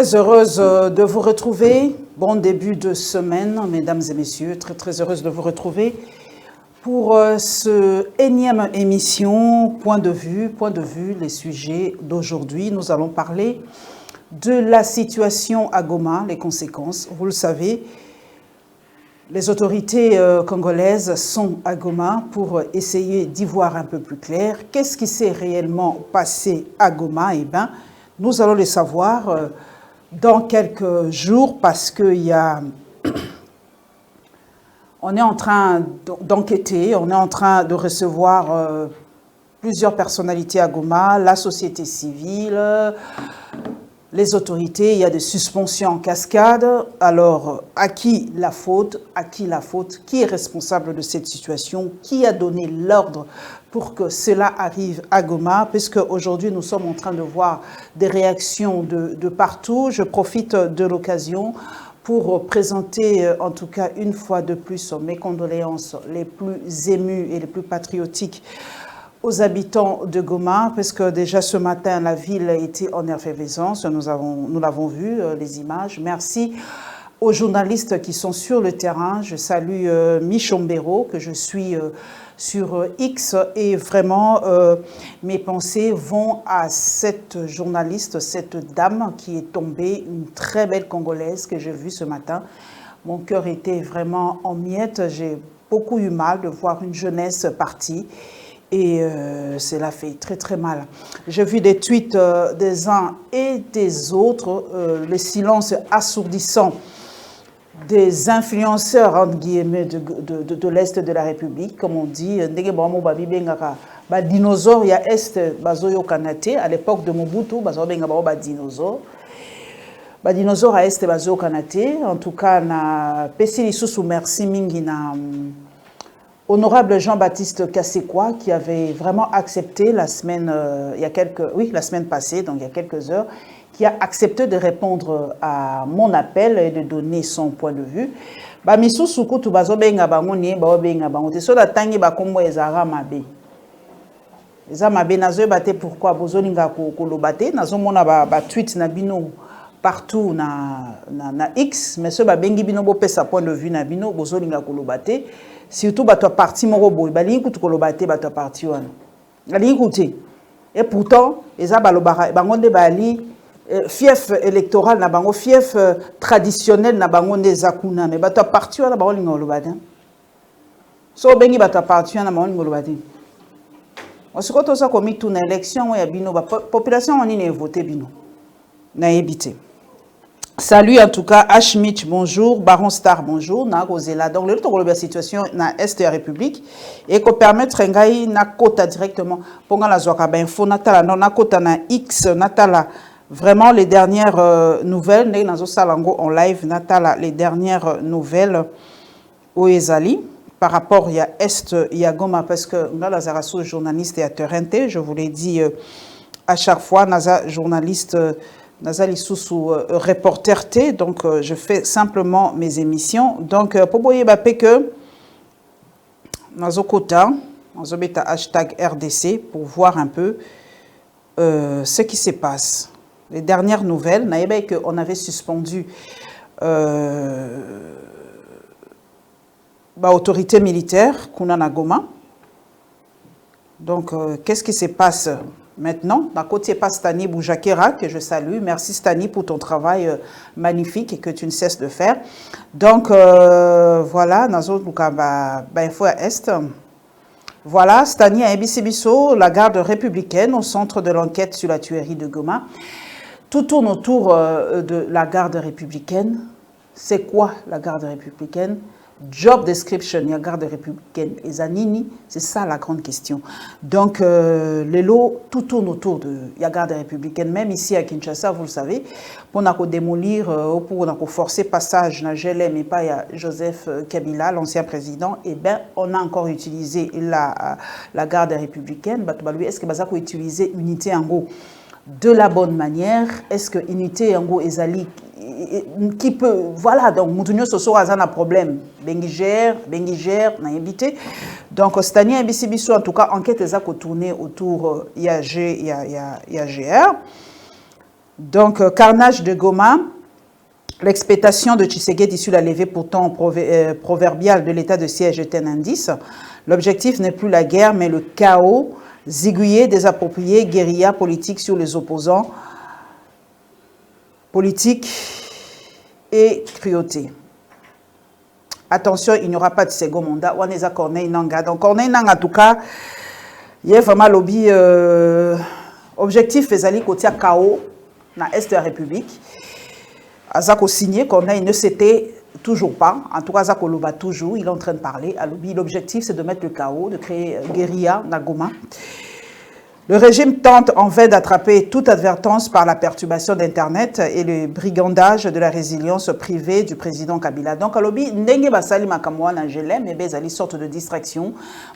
Très heureuse de vous retrouver. Bon début de semaine, mesdames et messieurs. Très heureuse de vous retrouver pour ce énième émission Point de vue, les sujets d'aujourd'hui. Nous allons parler de la situation à Goma, les conséquences. Vous le savez, les autorités congolaises sont à Goma pour essayer d'y voir un peu plus clair. Qu'est-ce qui s'est réellement passé à Goma? Eh bien, nous allons le savoir dans quelques jours parce qu'il y a... On est en train d'enquêter, on est en train de recevoir plusieurs personnalités à Goma, la société civile, les autorités, il y a des suspensions en cascade. Alors, à qui la faute? Qui est responsable de cette situation? Qui a donné l'ordre pour que cela arrive à Goma? Puisque aujourd'hui, nous sommes en train de voir des réactions de partout. Je profite de l'occasion pour présenter, en tout cas une fois de plus, mes condoléances les plus émues et les plus patriotiques aux habitants de Goma, parce que déjà ce matin, la ville était en effervescence. Nous l'avons vu, les images. Merci aux journalistes qui sont sur le terrain. Je salue Michombero, que je suis sur X, et vraiment, mes pensées vont à cette journaliste, cette dame qui est tombée, une très belle Congolaise que j'ai vue ce matin. Mon cœur était vraiment en miettes. J'ai beaucoup eu mal de voir une jeunesse partie. Et cela fait très mal. J'ai vu des tweets des uns et des autres, le silence assourdissant des influenceurs, entre guillemets, de l'Est de la République, comme on dit. Dinosaures, il y a Est, Bazoyo Kanate, à l'époque de Mobutu, dinosaures. Dinosaures à Est, Bazoyo Kanate. En tout cas, na Pesili Soussou, merci Mingi, na honorable Jean-Baptiste Kassekwa, qui avait vraiment accepté la semaine, la semaine passée, donc il y a quelques heures, qui a accepté de répondre à mon appel et de donner son point de vue. Bamisu sukutu bazobenga bango nie baobenga bango te so la tangi ba kombo ezara mabe. Eza mabe nazo bate pourquoi bozolinga ko lobate nazo mona ba tweet na bino partout na X, mais ce ba bengi bino bo pesa point de vue na bino bozolinga ko lobate. Surtout, bato parti moro boy, bali kutu kolobate bato parti wana. Bali kuté. Et pourtant, eza balobara bangonde bali fief électoral na bango, fief traditionnel na bango nezakuna, mais bato parti wana ba linga kolobate. So bengi bato parti wana ba linga kolobate. Osikoto sa komi tu na élection ya bino ba population oni ne voter bino. Na ebité. Salut en tout cas, Ashmich, bonjour, Baron Star, bonjour, na Rosela. Donc, le tour de la situation na Est de la République et qu'on permettre ngai na kota directement pour la zoaka ben info natala non na kota na X natala vraiment les dernières nouvelles né nazo salango en live natala les dernières nouvelles au Ezali par rapport il y a Est il y a Goma parce que là la zaraso journaliste et à Terente, je vous l'ai dit à chaque fois naza journaliste Nazali Soussou reporter T, donc je fais simplement mes émissions. Donc, pour voyez que Nazokota, Nazobeta hashtag RDC pour voir un peu ce qui se passe. Les dernières nouvelles, on avait suspendu autorité militaire, Kunana Goma. Donc, qu'est-ce qui se passe maintenant? D'un côté, pas Stani Boujakera, que je salue. Merci Stani pour ton travail magnifique et que tu ne cesses de faire. Donc, voilà, Nazo Lukamba, Info Est. Voilà, Stani à Ebisibiso, la garde républicaine au centre de l'enquête sur la tuerie de Goma. Tout tourne autour de la garde républicaine. C'est quoi la garde républicaine? Job description, il y a garde républicaine et Zanini, c'est ça la grande question. Donc, les lots, tout tourne autour de la garde républicaine, même ici à Kinshasa, vous le savez, pour nous démolir, pour nous forcer passage, na GLM et pas Joseph Kabila, l'ancien président, et bien, on a encore utilisé la garde républicaine. Est-ce que vous utiliser unité en gros de la bonne manière? Est-ce que unité en gros Ezali qui peut, voilà, donc Moutounio Soso a un problème. Benguigère, n'a invité. Donc, Stania et Bissibiso, en tout cas, enquête est tourné autour IAG, IAGR. Donc, carnage de Goma, l'expectation de Tshisekedi sur la levée pourtant proverbiale de l'état de siège est un indice. L'objectif n'est plus la guerre, mais le chaos, zigouillé, désapproprié, guérilla politique sur les opposants, politique et cruauté. Attention, il n'y aura pas de second mandat. On est à Corneille Nanga. Donc, Corneille Nanga, en tout cas, il y a vraiment lobby. Objectif, Fezali, côté chaos, dans l'Est de la République. Azako signé, Corneille ne s'était toujours pas. En tout cas, Azako Loba toujours. Il est en train de parler à lobby. L'objectif, c'est de mettre le chaos, de créer guérilla dans Goma. Le régime tente en vain d'attraper toute advertence par la perturbation d'Internet et le brigandage de la résilience privée du président Kabila. Donc, à lobby, Ndenge Basali Makamwa Nagelem, mais ils une sorte de distraction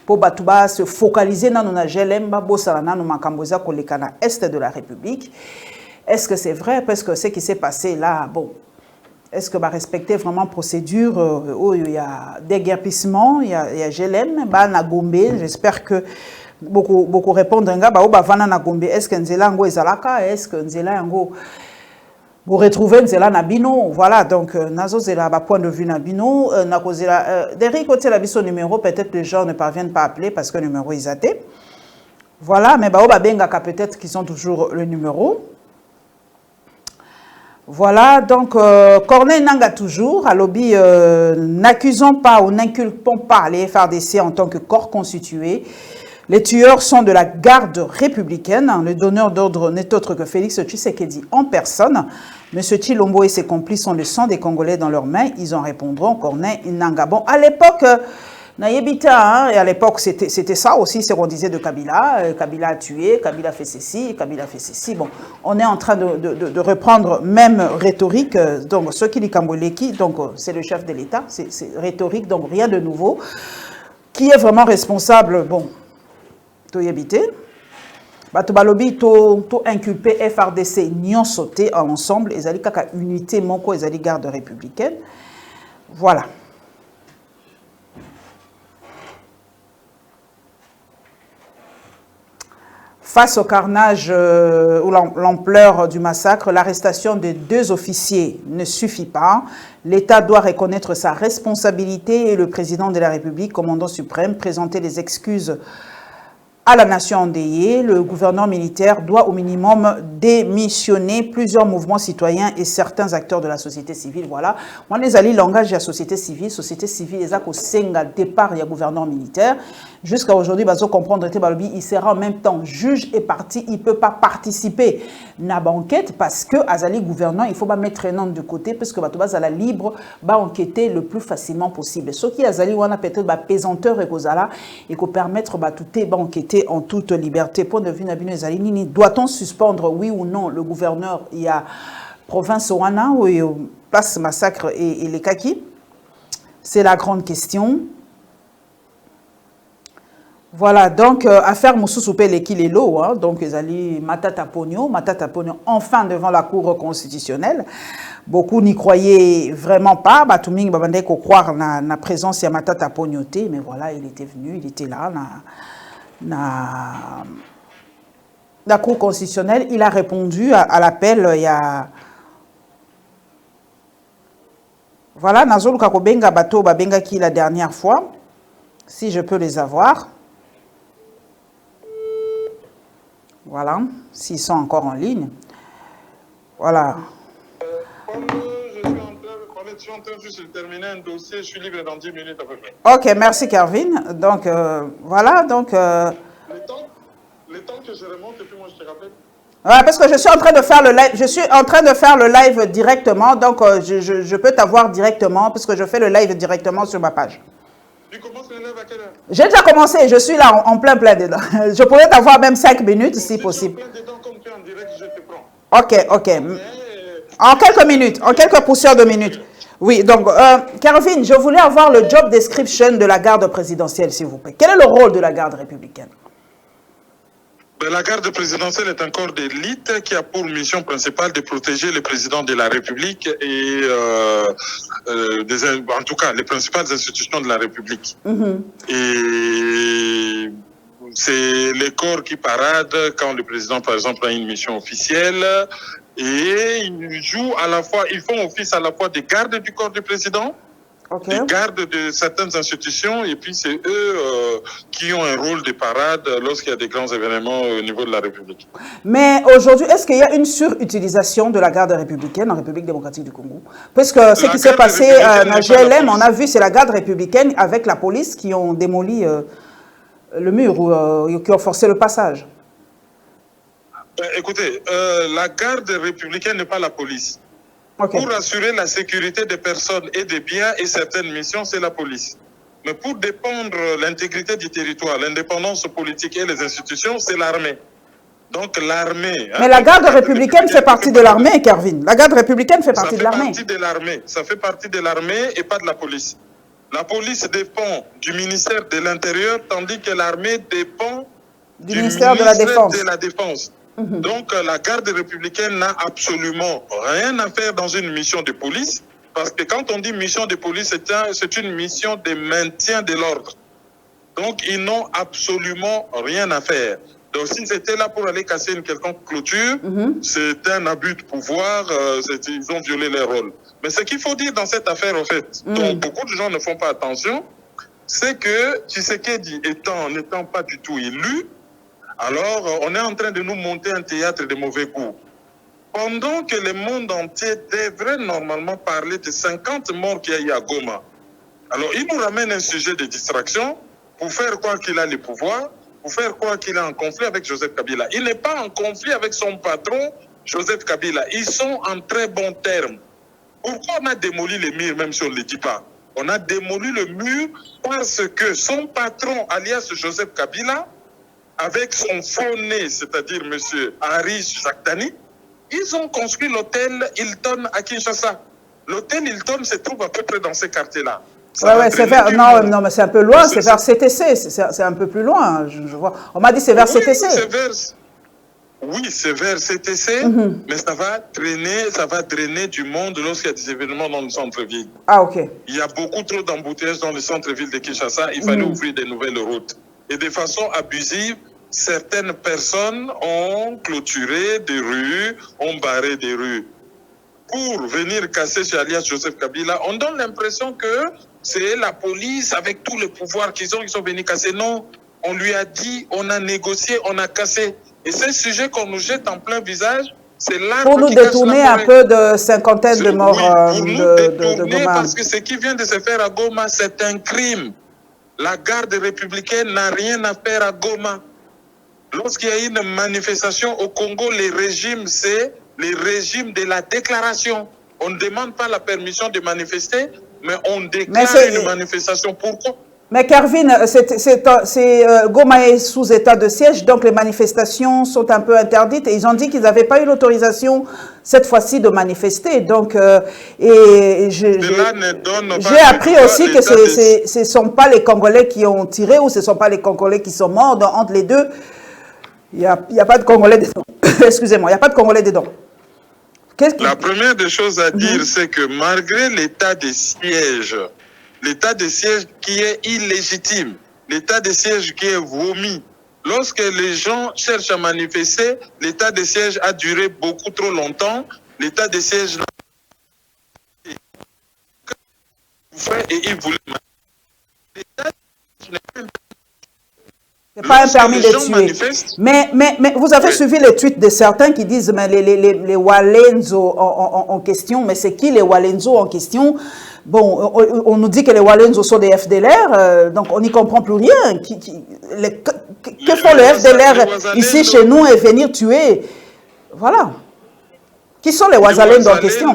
pour Batouba se focaliser dans Nagelem, Babosalana, Makamboza, Kolekana, Est de la République. Est-ce que c'est vrai? Parce que ce qui s'est passé là, bon, est-ce que va respecter vraiment procédure où il y a déguerpissement, il y a Gelem, na Gombe, j'espère que beaucoup répondent est-ce que Nzela ngo ezalaka, est-ce que Nzela ngo vous retrouvez Nzela Nabino, voilà, donc nazo zela ba point de vue Nabino nakozela derrière côté la biso numéro, peut-être les gens ne parviennent pas à appeler parce que le numéro est zaté, voilà, mais bengaka peut-être qu'ils ont toujours le numéro. Voilà, donc Corneille Nanga toujours, à lobby, n'accusons pas ou n'inculpons pas les FRDC en tant que corps constitué. Les tueurs sont de la garde républicaine. Le donneur d'ordre n'est autre que Félix Tshisekedi en personne. M. Tshilombo et ses complices ont le sang des Congolais dans leurs mains. Ils en répondront, Corneille Nanga. Bon, à l'époque, Nayebita, et à l'époque, c'était ça aussi, ce qu'on disait de Kabila. Kabila a tué, Kabila fait ceci, Kabila fait ceci. Bon, on est en train de reprendre même rhétorique. Donc, ce qui dit Kamboleki, donc c'est le chef de l'État, c'est rhétorique, donc rien de nouveau. Qui est vraiment responsable? Bon, to yebité. Bato balobi to inculpé FRDC nyon sauté ensemble. Ezali kaka unité moko ezali garde républicaine. Voilà. Face au carnage ou l'ampleur du massacre, l'arrestation de 2 officiers ne suffit pas. L'État doit reconnaître sa responsabilité et le président de la République, commandant suprême, présenter des excuses à la nation endeuillée. Le gouvernement militaire doit au minimum démissionner. Plusieurs mouvements citoyens et certains acteurs de la société civile. Voilà. On les alliés langage de la société civile. Société civile, les accords senga départ il y a gouvernement militaire. Jusqu'à aujourd'hui, bazo comprendre il sera en même temps juge et parti. Il peut pas participer à l'enquête parce que azali gouvernant, il faut pas mettre un nom de côté parce que bato bazala libre, ba enquêter le plus facilement possible. Ce qui azali wana peut-être ba pesanteur et kozala et ko permettre ba touté ba enquêter en toute liberté. Point de vue Nabino ezali nini, doit-on suspendre oui ou non le gouverneur? Il y a province Wana où il passe massacre et les kaki. C'est la grande question. Voilà, donc affaire Moussoussoupé Lekilelo, hein, donc ils allaient Matata Pogno, enfin devant la Cour constitutionnelle. Beaucoup n'y croyaient vraiment pas. Batuming Babandé qu'on croire na présence de Matata Pognoté, mais voilà, il était venu, il était là, la Cour constitutionnelle. Il a répondu à l'appel, il y a. Voilà, Nazolu Kakobenga Bato Babenga qui la dernière fois, si je peux les avoir. Voilà, s'ils sont encore en ligne. Voilà. Comme je suis en train juste de terminer un dossier, je suis libre dans 10 minutes à peu près. Ok, merci Kervin. Donc, voilà, donc... Le temps que je remonte et puis moi je te rappelle. Ouais, parce que je suis en train de faire le live. Je suis en train de faire le live directement, donc je peux t'avoir directement, parce que je fais le live directement sur ma page. Tu commences le live à quelle heure? J'ai déjà commencé, je suis là en plein dedans. Je pourrais t'avoir même 5 minutes si possible. Si tu es plein dedans comme tu es en direct, je te prends. Ok, ok. En quelques minutes, en quelques poussières de minutes. Oui, donc, Kervin, je voulais avoir le job description de la garde présidentielle, s'il vous plaît. Quel est le rôle de la garde républicaine? La garde présidentielle est un corps d'élite qui a pour mission principale de protéger le président de la République et, en tout cas, les principales institutions de la République. Et c'est les corps qui paradent quand le président, par exemple, a une mission officielle Et ils jouent à la fois, ils font office à la fois des gardes du corps du président, des gardes de certaines institutions, et puis c'est eux qui ont un rôle de parade lorsqu'il y a des grands événements au niveau de la République. Mais aujourd'hui, est-ce qu'il y a une surutilisation de la garde républicaine en République démocratique du Congo? Parce que ce qui s'est passé à GLM, on a vu, c'est la garde républicaine avec la police qui ont démoli le mur ou qui ont forcé le passage. Écoutez, la garde républicaine n'est pas la police. Okay. Pour assurer la sécurité des personnes et des biens et certaines missions, c'est la police. Mais pour défendre l'intégrité du territoire, l'indépendance politique et les institutions, c'est l'armée. Donc l'armée... Mais la garde républicaine fait partie de l'armée, Kervin. La garde républicaine fait partie de l'armée. Ça fait partie de l'armée et pas de la police. La police dépend du ministère de l'Intérieur, tandis que l'armée dépend du ministère de la Défense. Donc, la garde républicaine n'a absolument rien à faire dans une mission de police, parce que quand on dit mission de police, c'est une mission de maintien de l'ordre. Donc, ils n'ont absolument rien à faire. Donc, s'ils étaient là pour aller casser une quelconque clôture, c'est un abus de pouvoir, ils ont violé leur rôle. Mais ce qu'il faut dire dans cette affaire, en fait, dont beaucoup de gens ne font pas attention, c'est que Tshisekedi n'étant pas du tout élu, alors, on est en train de nous monter un théâtre de mauvais goût. Pendant que le monde entier devrait normalement parler de 50 morts qu'il y a eu à Goma, alors il nous ramène un sujet de distraction pour faire croire qu'il a le pouvoir, pour faire croire qu'il est en conflit avec Joseph Kabila. Il n'est pas en conflit avec son patron, Joseph Kabila. Ils sont en très bons termes. Pourquoi on a démoli les murs, même si on ne le dit pas? On a démoli le mur parce que son patron, alias Joseph Kabila, avec son faux nez, c'est-à-dire M. Haris Jactani, ils ont construit l'hôtel Hilton à Kinshasa. L'hôtel Hilton se trouve à peu près dans ces quartiers-là. Ouais, c'est vers... Non, mais c'est un peu loin, c'est vers CTC, c'est un peu plus loin, je vois. On m'a dit c'est vers CTC. Oui, c'est vers CTC, mais ça va drainer du monde lorsqu'il y a des événements dans le centre-ville. Ah, ok. Il y a beaucoup trop d'embouteillages dans le centre-ville de Kinshasa, il fallait ouvrir de nouvelles routes. Et de façon abusive, certaines personnes ont clôturé des rues, ont barré des rues. Pour venir casser chez alias Joseph Kabila, on donne l'impression que c'est la police avec tout le pouvoir qu'ils ont, ils sont venus casser. Non, on lui a dit, on a négocié, on a cassé. Et c'est un sujet qu'on nous jette en plein visage. C'est pour nous détourner un peu de cinquantaine de morts de Goma. Parce que ce qui vient de se faire à Goma, c'est un crime. La garde républicaine n'a rien à faire à Goma. Lorsqu'il y a une manifestation au Congo, les régimes, c'est les régimes de la déclaration. On ne demande pas la permission de manifester, mais on déclare une manifestation. Pourquoi? Mais Kervin, Goma est sous état de siège, donc les manifestations sont un peu interdites. Et ils ont dit qu'ils n'avaient pas eu l'autorisation cette fois-ci de manifester. Donc, j'ai appris aussi que ce ne sont pas les Congolais qui ont tiré ou ce ne sont pas les Congolais qui sont morts. Donc, entre les deux, il n'y a pas de Congolais dedans. Excusez-moi, il n'y a pas de Congolais dedans. La première des choses à dire, c'est que malgré l'état de siège, l'état de siège qui est illégitime, l'état de siège qui est vomi. Lorsque les gens cherchent à manifester, l'état de siège a duré beaucoup trop longtemps. L'état de siège et il voulait c'est pas un permis de tuer. Mais vous avez suivi les tweets de certains qui disent mais les Walenzo en question, mais c'est qui les Walenzo en question? Bon, on nous dit que les Walenzo sont des FDLR, donc on n'y comprend plus rien. Que font les FDLR ici chez nous et venir tuer? Voilà. Qui sont les Wazalendo en question?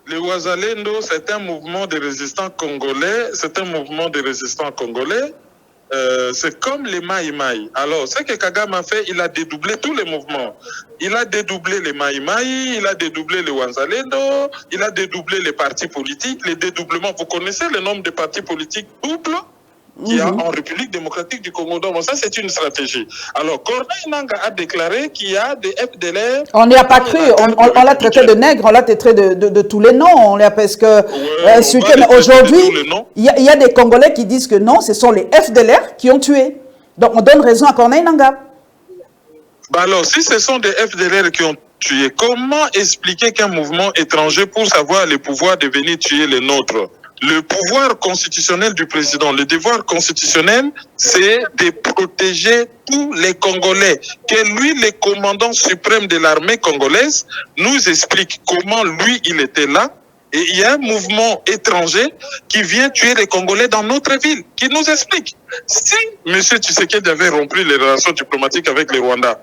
Les Wazalendo, c'est un mouvement de résistants congolais. C'est un mouvement de résistants congolais. C'est comme les Maï Maï. Alors, ce que Kagame a fait, il a dédoublé tous les mouvements. Il a dédoublé les Maï Maï, il a dédoublé les Wanzalendo, il a dédoublé les partis politiques. Les dédoublements, vous connaissez le nombre de partis politiques doubles qu'il y a en République démocratique du Congo. Donc, ça, c'est une stratégie. Alors, Corneille Nangaa a déclaré qu'il y a des FDLR... On n'y a pas cru. On l'a traité de nègre, on l'a traité de tous les noms. On l'a parce que... mais aujourd'hui, il y a des Congolais qui disent que non, ce sont les FDLR qui ont tué. Donc, on donne raison à Corneille Nangaa. Bah alors, si ce sont des FDLR qui ont tués. Comment expliquer qu'un mouvement étranger, pour savoir le pouvoir de venir tuer les nôtres? Le pouvoir constitutionnel du président, le devoir constitutionnel, c'est de protéger tous les Congolais. Que lui, le commandant suprême de l'armée congolaise, nous explique comment lui, il était là. Et il y a un mouvement étranger qui vient tuer les Congolais dans notre ville, qui nous explique. Si M. Tshisekedi avait rompu les relations diplomatiques avec les Rwandais,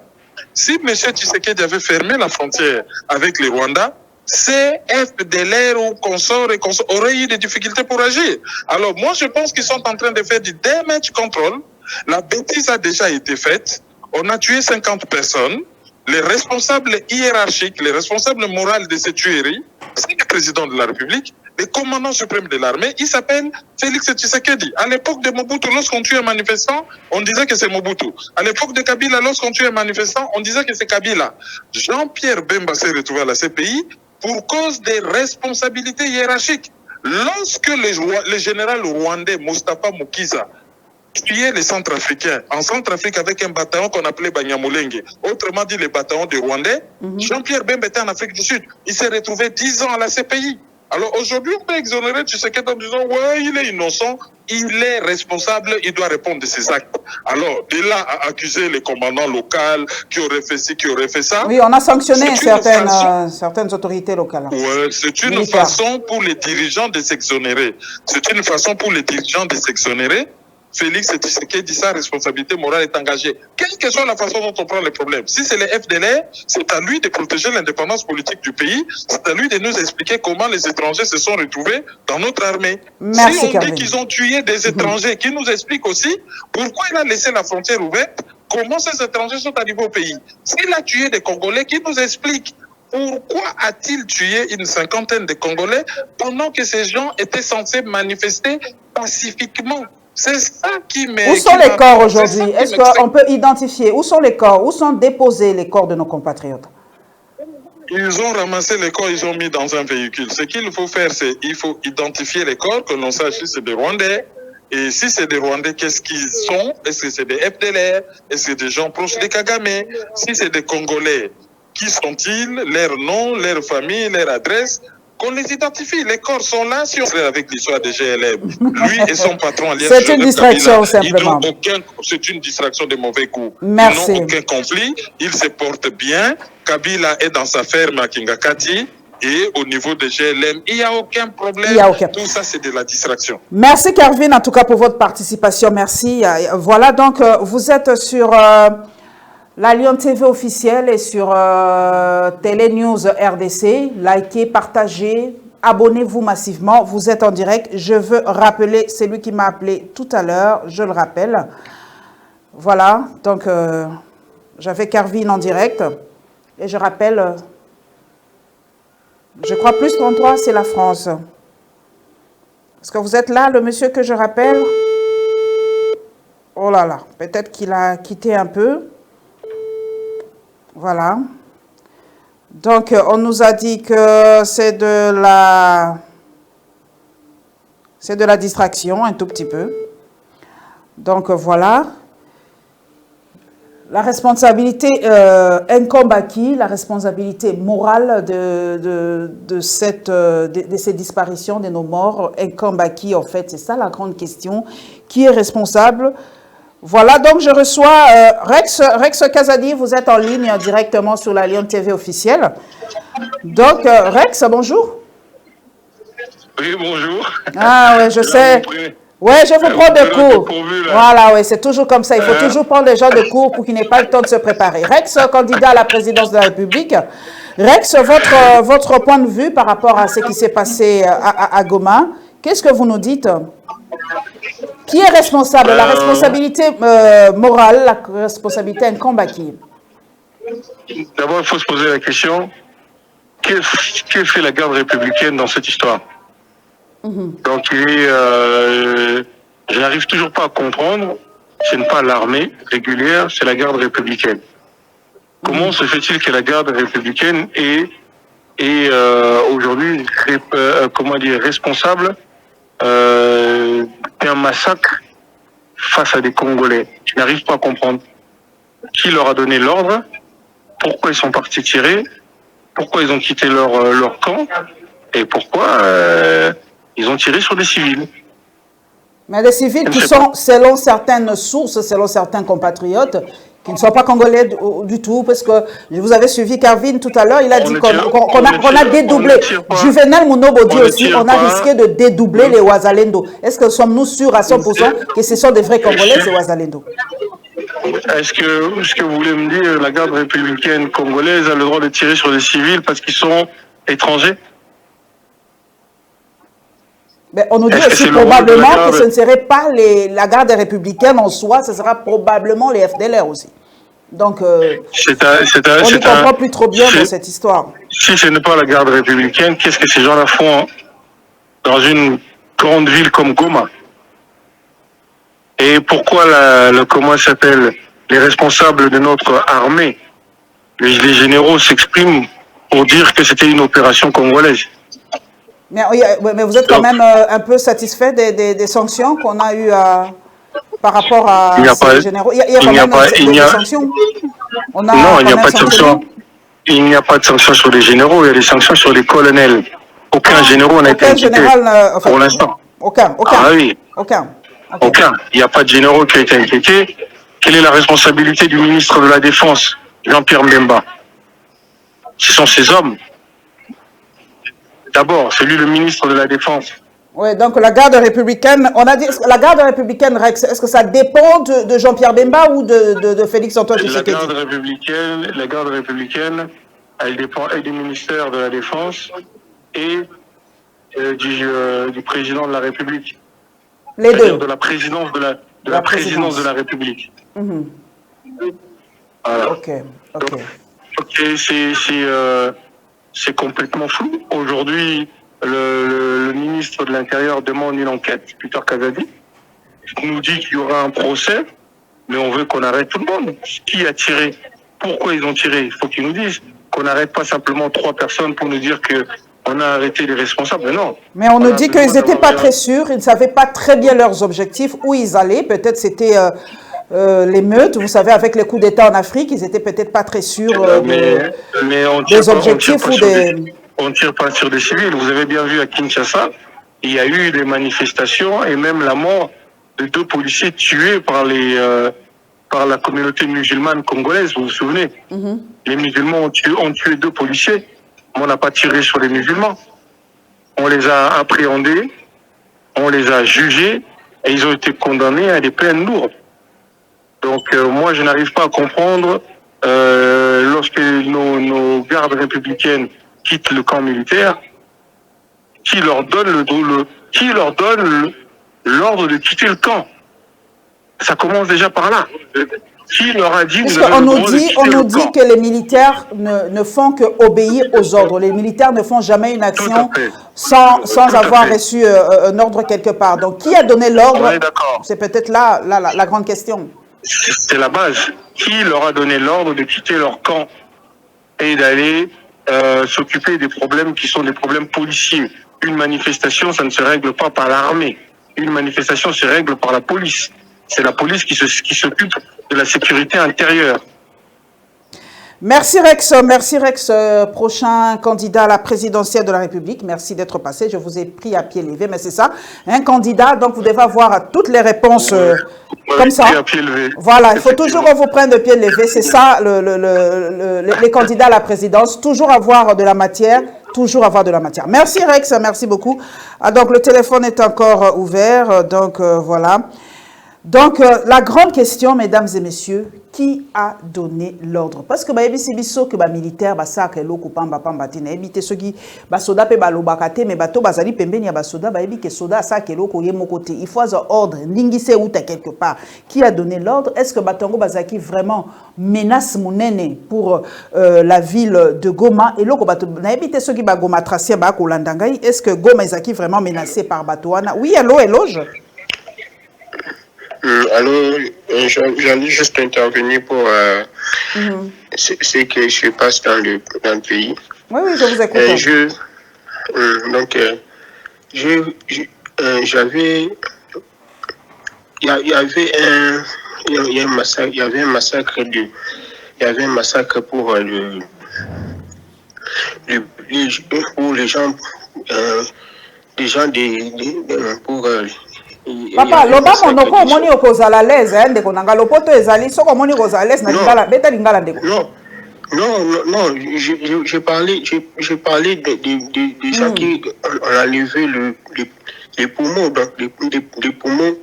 si M. Tshisekedi avait fermé la frontière avec les Rwandais, ces FDLR ou consorts auraient eu des difficultés pour agir. Alors moi, je pense qu'ils sont en train de faire du damage control. La bêtise a déjà été faite. On a tué 50 personnes. Les responsables hiérarchiques, les responsables moraux de ces tueries, c'est le président de la République, le commandant suprême de l'armée, il s'appelle Félix Tshisekedi. À l'époque de Mobutu, lorsqu'on tue un manifestant, on disait que c'est Mobutu. À l'époque de Kabila, lorsqu'on tue un manifestant, on disait que c'est Kabila. Jean-Pierre Bemba s'est retrouvé à la CPI pour cause des responsabilités hiérarchiques. Lorsque le général rwandais Moustapha Mukiza tuait les Centrafricains, en Centrafrique avec un bataillon qu'on appelait Banyamulenge, autrement dit le bataillon des Rwandais, Jean-Pierre Bemba était en Afrique du Sud. Il s'est retrouvé 10 ans à la CPI. Alors aujourd'hui, on peut exonérer Tshisekedi en disant « ouais, il est innocent, il est responsable, il doit répondre de ses actes ». Alors, de là à accuser les commandants locaux qui auraient fait ci, qui auraient fait ça… Oui, on a sanctionné certaines autorités locales. Ouais, c'est une façon pour les dirigeants de s'exonérer. C'est une façon pour les dirigeants de s'exonérer. Félix Tshisekedi, sa responsabilité morale est engagée. Quelle que soit la façon dont on prend les problèmes. Si c'est les FDLR, c'est à lui de protéger l'indépendance politique du pays. C'est à lui de nous expliquer comment les étrangers se sont retrouvés dans notre armée. Merci, si on dit qu'ils ont tué des étrangers, qui nous explique aussi pourquoi il a laissé la frontière ouverte, comment ces étrangers sont arrivés au pays. S'il a tué des Congolais, qui nous explique pourquoi a-t-il tué une cinquantaine de Congolais pendant que ces gens étaient censés manifester pacifiquement? C'est ça qui me... Où sont les corps aujourd'hui? Est-ce qu'on peut identifier? Où sont les corps? Où sont déposés les corps de nos compatriotes? Ils ont ramassé les corps, ils ont mis dans un véhicule. Ce qu'il faut faire, c'est il faut identifier les corps, que l'on sache si c'est des Rwandais. Et si c'est des Rwandais, qu'est-ce qu'ils sont? Est-ce que c'est des FDLR? Est-ce que c'est des gens proches de Kagame? Si c'est des Congolais, qui sont-ils? Leur nom, leur famille, leur adresse? Qu'on les identifie. Les corps sont là. Si on serait avec l'histoire des GLM, lui et son patron, c'est une distraction, simplement. C'est une distraction de mauvais goût. Merci. Ils n'ont aucun conflit. Ils se portent bien. Kabila est dans sa ferme à Kingakati. Et au niveau des GLM, il n'y a aucun problème. Tout ça, c'est de la distraction. Merci, Kervin, en tout cas, pour votre participation. Merci. Voilà, donc, vous êtes sur... la Lyon TV officielle est sur Télé News RDC. Likez, partagez, abonnez-vous massivement. Vous êtes en direct. Je veux rappeler, c'est lui qui m'a appelé tout à l'heure. Je le rappelle. Voilà. Donc, j'avais Kervin en direct. Et je rappelle, je crois plus 33, c'est la France. Est-ce que vous êtes là, le monsieur que je rappelle? Oh là là. Peut-être qu'il a quitté un peu. Voilà. Donc, on nous a dit que c'est de la distraction, un tout petit peu. Donc, voilà. La responsabilité incombe à qui? La responsabilité morale de ces disparitions, de nos morts, incombe à qui, en fait? C'est ça la grande question. Qui est responsable? Voilà, donc je reçois Rex Kazadi, vous êtes en ligne directement sur la Lyon TV officielle. Donc, Rex, bonjour. Oui, bonjour. Ah oui, je sais. Oui, je vous prends de court. Voilà, oui, c'est toujours comme ça. Il faut toujours prendre les gens de court pour qu'ils n'aient pas le temps de se préparer. Rex, candidat à la présidence de la République. Rex, votre point de vue par rapport à ce qui s'est passé à Goma, qu'est-ce que vous nous dites ? Qui est responsable? La responsabilité morale, la responsabilité incombe à qui? D'abord, il faut se poser la question, que fait la garde républicaine dans cette histoire? Donc, je n'arrive toujours pas à comprendre, ce n'est pas l'armée régulière, c'est la garde républicaine. Comment se fait-il que la garde républicaine est aujourd'hui responsable d'un massacre face à des Congolais? Je n'arrive pas à comprendre qui leur a donné l'ordre, pourquoi ils sont partis tirer, pourquoi ils ont quitté leur camp et pourquoi ils ont tiré sur des civils. Mais les civils qui sont, selon certaines sources, selon certains compatriotes, qui ne sont pas congolais du tout, parce que vous avez suivi Carvin tout à l'heure, il a dit qu'on a dédoublé. Juvenal Munobo dit aussi on a risqué de dédoubler les Ouazalendo. Est-ce que sommes-nous sûrs à 100% que ce sont des vrais Congolais, ces Ouazalendo? Est-ce que vous voulez me dire la garde républicaine congolaise a le droit de tirer sur des civils parce qu'ils sont étrangers? Mais on nous dit aussi probablement que ce ne serait pas la garde républicaine en soi, ce sera probablement les FDLR aussi. Donc, on ne comprend plus trop bien dans cette histoire. Si ce n'est pas la garde républicaine, qu'est-ce que ces gens-là font dans une grande ville comme Goma? Et pourquoi comment s'appelle, les responsables de notre armée, les généraux s'expriment pour dire que c'était une opération congolaise? Mais vous êtes quand même un peu satisfait des sanctions qu'on a eues par rapport à ces généraux? Il y a quand même des sanctions? Non, il n'y a pas de sanctions. Il n'y a pas de sanctions sur les généraux, il y a des sanctions sur les colonels. Aucun général n'a été inquiété pour l'instant. Aucun. Ah oui. Aucun. Aucun. Il n'y a pas de généraux qui a été inquiété. Quelle est la responsabilité du ministre de la Défense, Jean-Pierre Mbemba? Ce sont ces hommes. D'abord, c'est lui le ministre de la Défense. Oui, donc la garde républicaine, on a dit, la garde républicaine, Rex, est-ce que ça dépend de Jean-Pierre Bemba ou de Félix-Antoine Tshisekedi? La garde républicaine, elle dépend du ministère de la Défense et du président de la République. Les deux. De la présidence de la présidence de la République. Voilà. Ok. Donc, c'est complètement flou. Aujourd'hui, le ministre de l'Intérieur demande une enquête, Peter Kazadi. Il nous dit qu'il y aura un procès, mais on veut qu'on arrête tout le monde. Qui a tiré? Pourquoi ils ont tiré? Il faut qu'ils nous disent. Qu'on n'arrête pas simplement 3 personnes pour nous dire qu'on a arrêté les responsables. Mais non. Mais on nous dit qu'ils n'étaient pas très sûrs, ils ne savaient pas très bien leurs objectifs, où ils allaient. Peut-être c'était l'émeute, vous savez, avec les coups d'État en Afrique, ils n'étaient peut-être pas très sûrs des objectifs ou des... On ne tire pas sur des civils. Vous avez bien vu à Kinshasa, il y a eu des manifestations et même la mort de 2 policiers tués par la communauté musulmane congolaise, vous vous souvenez? Les musulmans ont tué 2 policiers. On n'a pas tiré sur les musulmans. On les a appréhendés, on les a jugés et ils ont été condamnés à des peines lourdes. Donc moi, je n'arrive pas à comprendre lorsque nos gardes républicaines quittent le camp militaire, qui leur donne l'ordre de quitter le camp. Ça commence déjà par là. Qui leur a dit... On nous dit que les militaires ne font qu'obéir aux ordres. Les militaires ne font jamais une action sans avoir reçu un ordre quelque part. Donc, qui a donné l'ordre? C'est peut-être là la grande question. C'est la base. Qui leur a donné l'ordre de quitter leur camp et d'aller s'occuper des problèmes qui sont des problèmes policiers? Une manifestation, ça ne se règle pas par l'armée. Une manifestation se règle par la police. C'est la police qui s'occupe de la sécurité intérieure. Merci Rex, prochain candidat à la présidentielle de la République. Merci d'être passé, je vous ai pris à pied levé, mais c'est ça, un candidat, donc vous devez avoir toutes les réponses comme ça. À pied levé. Voilà, il faut toujours qu'on vous prenne de pied levé, c'est ça les candidats à la présidence, toujours avoir de la matière. Merci Rex, merci beaucoup. Ah, donc le téléphone est encore ouvert, donc voilà. Donc, la grande question, mesdames et messieurs, qui a donné l'ordre? Parce que c'est biso que les militaires ça que loko pamba tina éviter ceux qui soda pe balobakate mais bato bazali pembeni ya basoda ba que soda ça que loko ye mokote. Il faut un ordre ndingise ou quelque part. Qui a donné l'ordre? Est-ce que Batongo Bazaki vraiment menace monene pour la ville de Goma et loko bato na éviter ceux qui ba Goma tracien ba ko landangai? Est-ce que Goma Ezaki vraiment menacé par Batoana? Oui, allô, éloge. Alors, j'allais juste intervenir pour ce que se passe dans le pays. Oui, je vous écoute. Il y avait un massacre pour pour les gens pour papa loba monoko omoni okozala l'aise ndeko nanga lopoto ezali soko omoni kozala l'aise na lingala beta lingala ndeko non, j'ai parlé de gens qui on a levé les poumons, donc les poumons.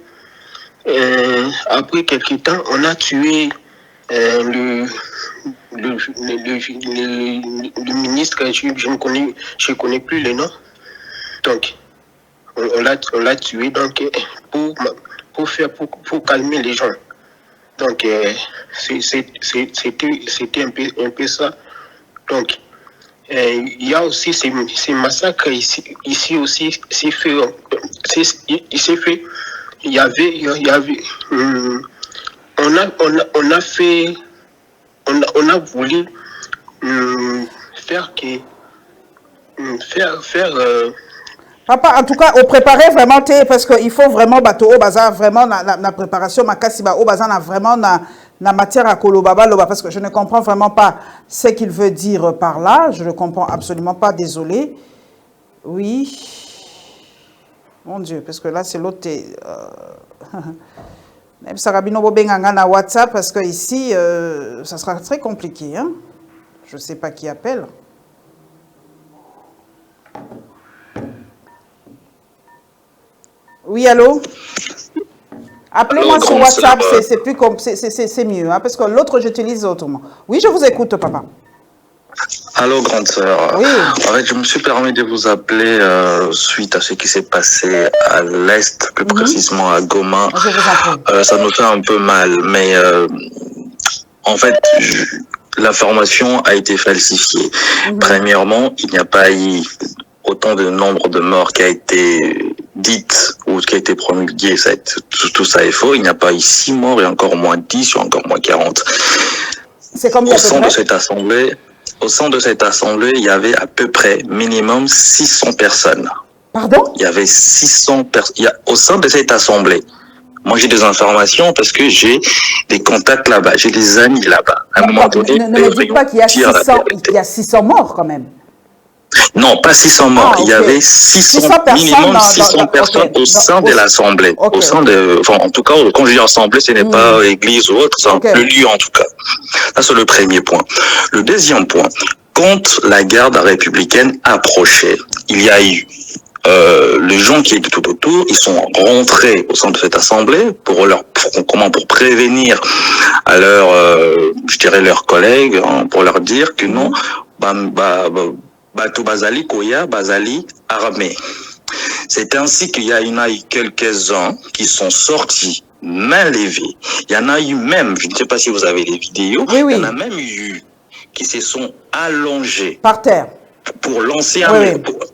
Après quelques temps, on a tué le ministre, je ne connais plus le nom. Donc, on l'a tué donc, pour calmer les gens. Donc, c'était un peu ça. Donc, il y a aussi ces massacres ici aussi, il y avait on a voulu faire papa, en tout cas, on préparait vraiment, parce qu'il faut vraiment bateau au bazar, vraiment la préparation, ma cassiba au bazar, vraiment la matière à kolobaba, parce que je ne comprends vraiment pas ce qu'il veut dire par là. Je ne comprends absolument pas, désolé. Oui. Mon Dieu, parce que là, c'est l'autre. Même Sarabino Bobenganga na WhatsApp, parce que ici, ça sera très compliqué. Hein? Je ne sais pas qui appelle. Oui, allô? Appelez-moi sur WhatsApp, c'est plus comme c'est mieux, hein, parce que l'autre j'utilise autrement. Oui, je vous écoute, papa. Allô, grande sœur. Oui. En fait, je me suis permis de vous appeler suite à ce qui s'est passé à l'Est, plus précisément à Goma. Je vous en prie. Ça nous fait un peu mal, mais en fait, l'information a été falsifiée. Premièrement, il n'y a pas eu autant de nombre de morts qui a été dite ou qui a été promulgué, tout ça est faux. Il n'y a pas eu 6 morts et encore moins 10 ou encore moins 40. C'est combien au sein de cette assemblée, il y avait à peu près minimum 600 personnes. Pardon? Il y avait 600 personnes. Au sein de cette assemblée, moi j'ai des informations parce que j'ai des contacts là-bas, j'ai des amis là-bas. À un moment donné, ne me dites pas qu'il y a 600 morts quand même. Non, pas 600 morts. Il y avait 600 minimum 600 personnes au sein de l'Assemblée. Au sein de, enfin, en tout cas, quand je dis Assemblée, ce n'est pas église ou autre, c'est le lieu en tout cas. Ça, c'est le premier point. Le deuxième point, quand la garde républicaine approchait, il y a eu les gens qui étaient tout autour, ils sont rentrés au sein de cette assemblée pour prévenir à je dirais leurs collègues, hein, pour leur dire que non, Bato Bazali Koya Bazali armé. C'est ainsi qu'il y en a eu quelques-uns qui sont sortis, main levée. Il y en a eu même, je ne sais pas si vous avez les vidéos, oui. Il y en a même eu qui se sont allongés. Par terre. Pour lancer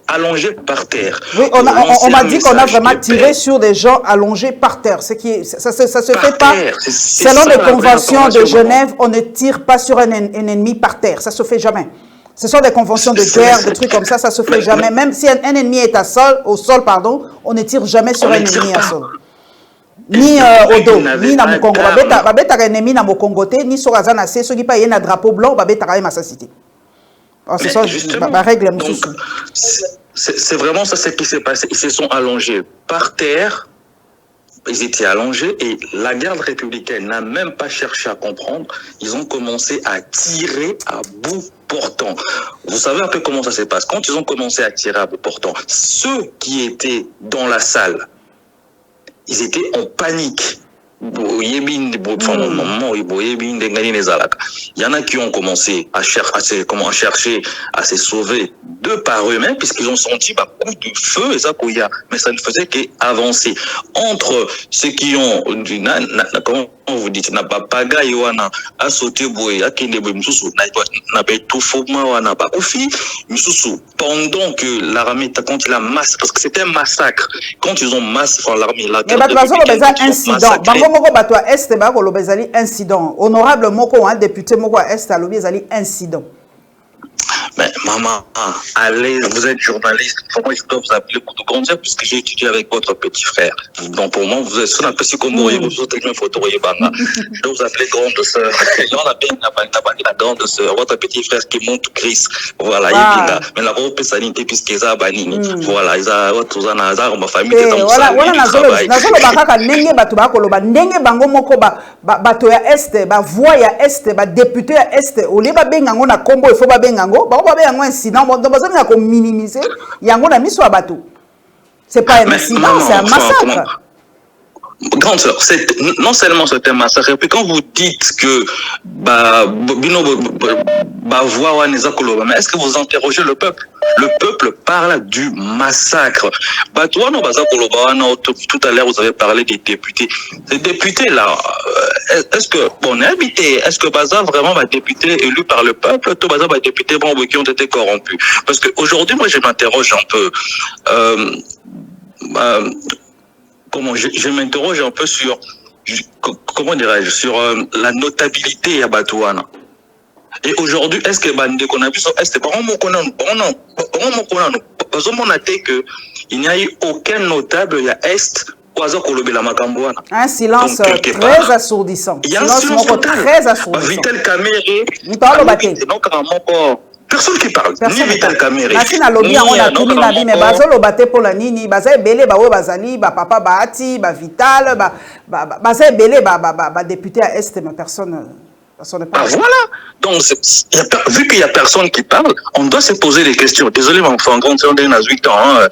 allongés par terre. Oui, on m'a dit qu'on a vraiment tiré sur des gens allongés par terre. Ça se fait pas. Selon les conventions de Genève, on ne tire pas sur un ennemi par terre. Ça se fait jamais. Ce sont des conventions de guerre, des trucs comme ça se fait jamais. Même si un ennemi est au sol, on ne tire jamais sur un ennemi à sol. Ni au dos, ni dans mon Congo. Babeta un ennemi dans mon Congo, ni sur la zone, ceux qui payent un drapeau blanc, babeta ma cité. C'est ça, ma règle. C'est vraiment ça ce qui s'est passé. Ils se sont allongés par terre. Ils étaient allongés et la garde républicaine n'a même pas cherché à comprendre. Ils ont commencé à tirer à bout portant. Vous savez un peu comment ça se passe. Quand ils ont commencé à tirer à bout portant, ceux qui étaient dans la salle, ils étaient en panique. Il y en a qui ont commencé à chercher à se sauver de par eux-mêmes puisqu'ils ont senti coup de feu et ça, mais ça ne faisait qu'avancer. Entre ceux qui ont, comment vous dites, n'a pas pagaille wana a sauté boy a kende boy mususu n'a pas tout faussement wana pas oufi mususu pendant que l'armée quand il a massacré parce que c'était un massacre quand ils ont massacré l'armée là mais bato incident bango moko bato est ba ko lobezali incident honorable moko un député moko est a lobi ezali incident. Mais maman, allez, vous êtes journaliste. Moi, je dois vous appeler pour tout conduire puisque j'ai étudié avec votre petit frère. Donc, pour moi, vous êtes sur un petit combo, vous êtes une photo, je dois vous appeler grande sœur. On appelle la grande sœur, votre petit frère qui monte Chris. Voilà, mais la robe sanité puisque ça banini. Voilà, ils ont tous un hasard, ma famille est dans voilà, nazolo bakaka ndenge bato bakoloba ndenge bango moko bato ya este ba voix ya este ba député ya este ole ba bengango na kombo il faut ba bengango ba ba bengango incident bon bazo na ko minimiser yango na miso ya bato. C'est pas un incident, c'est un massacre. Grande sœur, non seulement c'est un massacre, et puis quand vous dites que mais est-ce que vous interrogez le peuple? Le peuple parle du massacre. Tout à l'heure, vous avez parlé des députés. Ces députés-là, est-ce que, bon, est-ce que Baza vraiment va député élu par le peuple, tout Baza va député bon, qui ont été corrompus? Parce qu'aujourd'hui, moi, je m'interroge un peu. Je m'interroge un peu sur, comment dirais-je, sur la notabilité à Batouana. Et aujourd'hui, est-ce que Bande qu'on a vu, est-ce que il n'y a eu aucun notable, il y a Est, un silence très assourdissant. Il y a un silence très assourdissant. Vitel Kamere, personne qui parle. Personne ni Vital Kamere. Nasina lobby on a tout mis mais bazo lobate pour la nini, baza belé ba we bazali, ba papa ba ati, ba Vital, baza belé ba député à Est mais personne voilà. Donc, vu qu'il n'y a personne qui parle, on doit se poser des questions. Désolé, mon enfant, quand on a 8 ans,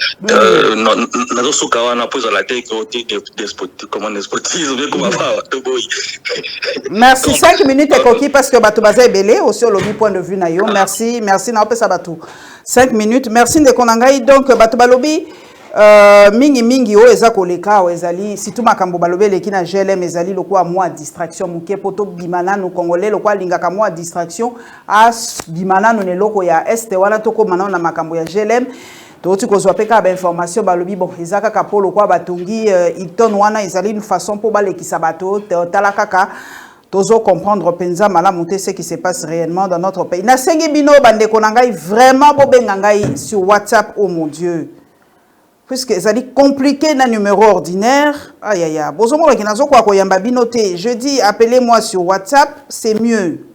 merci, 5 minutes et coquille parce que Batou Baza est belé, aussi au lobby point de vue Nayo. Merci, na opé Sabatou. 5 minutes, merci de Konangai. Donc, Batou Balobi. Mingi o eza koleka o ezali situ makambo balobe leki na GLM ezali lokwa moi distraction muke poto bimana no congolais lokwa lingaka moi distraction as bimana no ne loko ya este wana toko mana na makambo ya GLM toti kozwa peka ba information balobi bon ezaka ka polo kwa batungi Hilton wana ezali une façon pour balekisa bato tala kaka tozo comprendre penza mala monter ce qui se passe réellement dans notre pays na sengi bino bande konangai vraiment bobenga ngai sur WhatsApp. Oh mon Dieu, puisque ça dit compliqué na numéro ordinaire. Aïe aïe aïe. Bozomo la kinazo kwa koyamba binoté. Je dis appelez-moi sur WhatsApp, c'est mieux.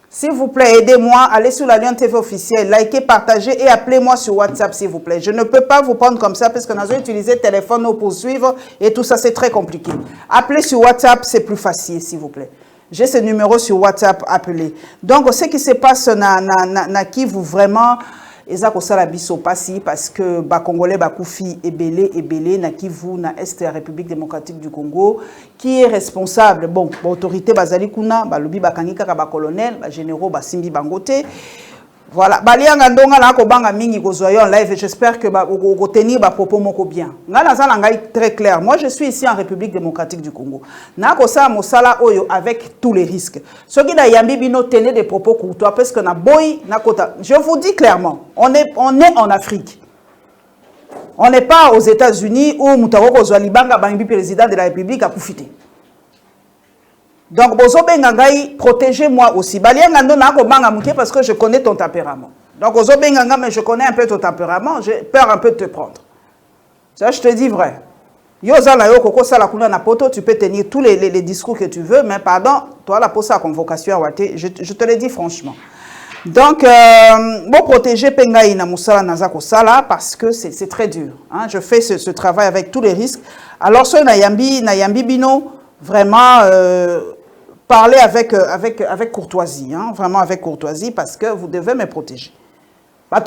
S'il vous plaît, aidez-moi, allez sur la Lyon TV officielle, likez, partagez et appelez-moi sur WhatsApp s'il vous plaît. Je ne peux pas vous prendre comme ça parce que nous avons utilisé téléphone pour suivre et tout ça c'est très compliqué. Appelez sur WhatsApp, c'est plus facile s'il vous plaît. J'ai ce numéro sur WhatsApp, appelez. Donc ce qui se passe na qui vous vraiment eza ko sala biso pasi parce que ba congolais ba koufi ebelé na Kivu na Est la République démocratique du Congo qui est responsable bon autorité bazali kuna ba lobi ba kangika ka ba colonel ba généraux ba simbi bangote. Voilà, balianga ndonga na ko banga mingi ko zoyo en live, j'espère que ba ko tenir ba propos moko bien. Ngana za ngai très clair. Moi je suis ici en République démocratique du Congo. Na ko sa mosala oyo avec tous les risques. Ce qui da yambi bino tenir des propos courtois parce que na boy na kota. Je vous dis clairement, on est en Afrique. On n'est pas aux États-Unis où Moutaro Zoualibanga bangi président de la République a profité. Donc, protégez-moi aussi. Parce que je connais ton tempérament. Donc, mais je connais un peu ton tempérament. J'ai peur un peu de te prendre. Ça, je te dis vrai. Tu peux tenir tous les discours que tu veux, mais pardon, toi, la pose à convocation, je te le dis franchement. Donc, bon, protéger Pengaï na Moussala Nazako Sala parce que c'est très dur. Hein? Je fais ce travail avec tous les risques. Alors, ce Nayambi Bino, vraiment, parlez avec courtoisie, hein? Vraiment avec courtoisie, parce que vous devez me protéger. Non,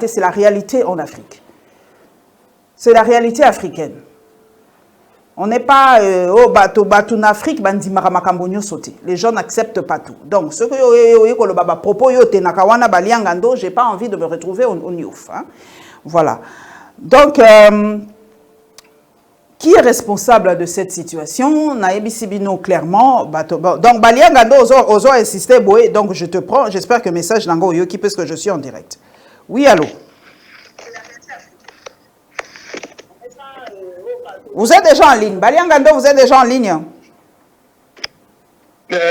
c'est la réalité en Afrique. C'est la réalité africaine. On n'est pas en Afrique, les gens n'acceptent pas tout. Donc, ce que j'ai pas envie de me retrouver au Niouf. Hein? Voilà. Donc, qui est responsable de cette situation? Naïbisibino clairement. Donc, Baliangando oso insisté, donc je te prends. J'espère que le message n'ango yoki parce que je suis en direct. Oui, allô? Vous êtes déjà en ligne. Baliangando, vous êtes déjà en ligne.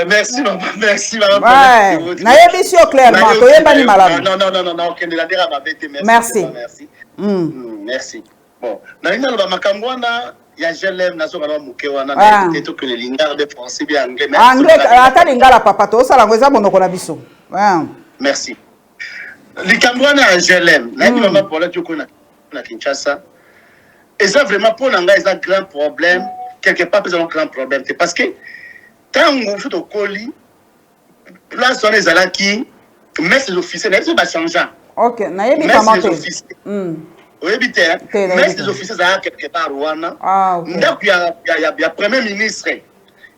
Merci, maman. Merci, maman. Ouais. Nayebi sur clairement. Toyebani malamu. Non. Merci. Merci. Merci. Bon. Naina loba makambwana ya GLM na soka na muke wana na teto que les lingard de français bien anglais. Anglais ata lingala papa to sala ngweza monoko na biso. Merci. Likambwana ya GLM. Na ni maman pour la toko na Kinshasa. Et ça vraiment pour nanga est un grand problème. Quelque part c'est un grand problème. C'est parce que quand on fait au colis, place on est à la qui, mais ces officiers, ils sont changeants. Ok, naïbi comment tu oui, bien, mais ces officiers sont quelque part Rwanda. Donc il y a premier ministre,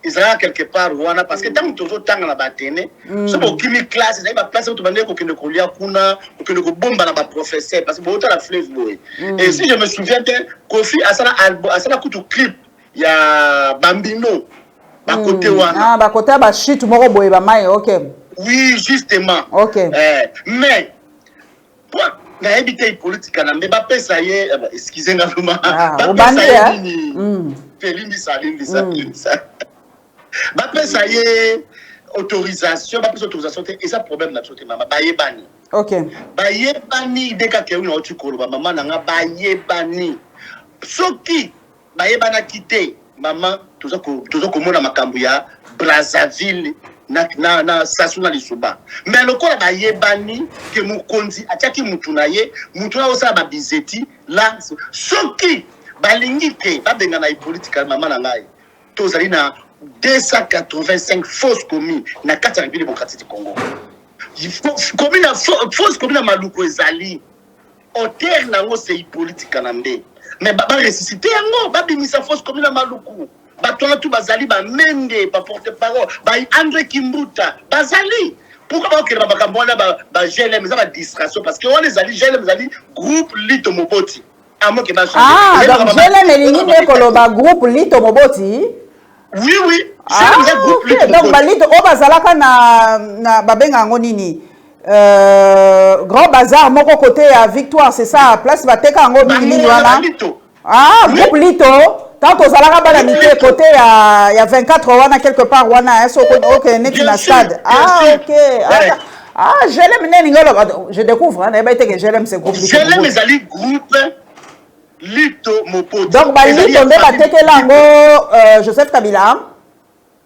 ils sont quelque part Rwanda parce que tant que toujours tant la bataille, c'est pour qui mi classe, ils ont place où tu vas dire qu'on ne colia kuna, qu'on ne bombe dans la professeur parce que beaucoup la fleuve boy. Et si je me souviens bien, Kofi Asala coutu clip, il y a Bambino. Côté wana. Ah, côté ba shit moko boye ba mai, OK. Oui, justement. OK. Mais pour na habité politique na mais ba pesa ye, excusez-moi vraiment. Ba pesa ye. Félix Salim ça. Ba pesa ye autorisation, ba pesa autorisation et ça problème na sote maman ba yebani. OK. Ba yebani de ka ke una otukolo ba maman na ba yebani. Soki ba yebana quitter maman toujours komona makambo ya Brazzaville na Sasuna Lisuba mais lokola ba yebani ke mukonzi atiaki mutuna ye mutuna osala ba bizeti là soki balingi ke babenga na politique maman na ngai tozali na 285 fausses communes na kati ya République démocratique du Congo commune fausse commune na Maluku ezali hôtel nango c'est politique na mbe mais ba ressusciter yango ba bimisa fausse commune na Maluku ba tona tout bazali ba mende ba porte-parole ba André Kimbuta bazali pourquoi ba okela ba kambona ba GLM za ba distraction parce que on les ali GLM zali groupe Lito Moboti amo ke ba donc GLM elingi ne koloba groupe Lito Moboti oui c'est groupe Lito donc ba Lito o bazalaka na babenga ngo nini Grand Bazar moko côté à Victoire c'est ça place bateka ngo mingi wana groupe Lito tant aux alaka bana mité côté il y a 24 wana quelque part wana OK net na stade OK je découvre hein ba été que j'aime ce groupe Lito j'aime les ali groupe Lito Mopoti donc ba Lito nde batekela ngo Joseph Kabila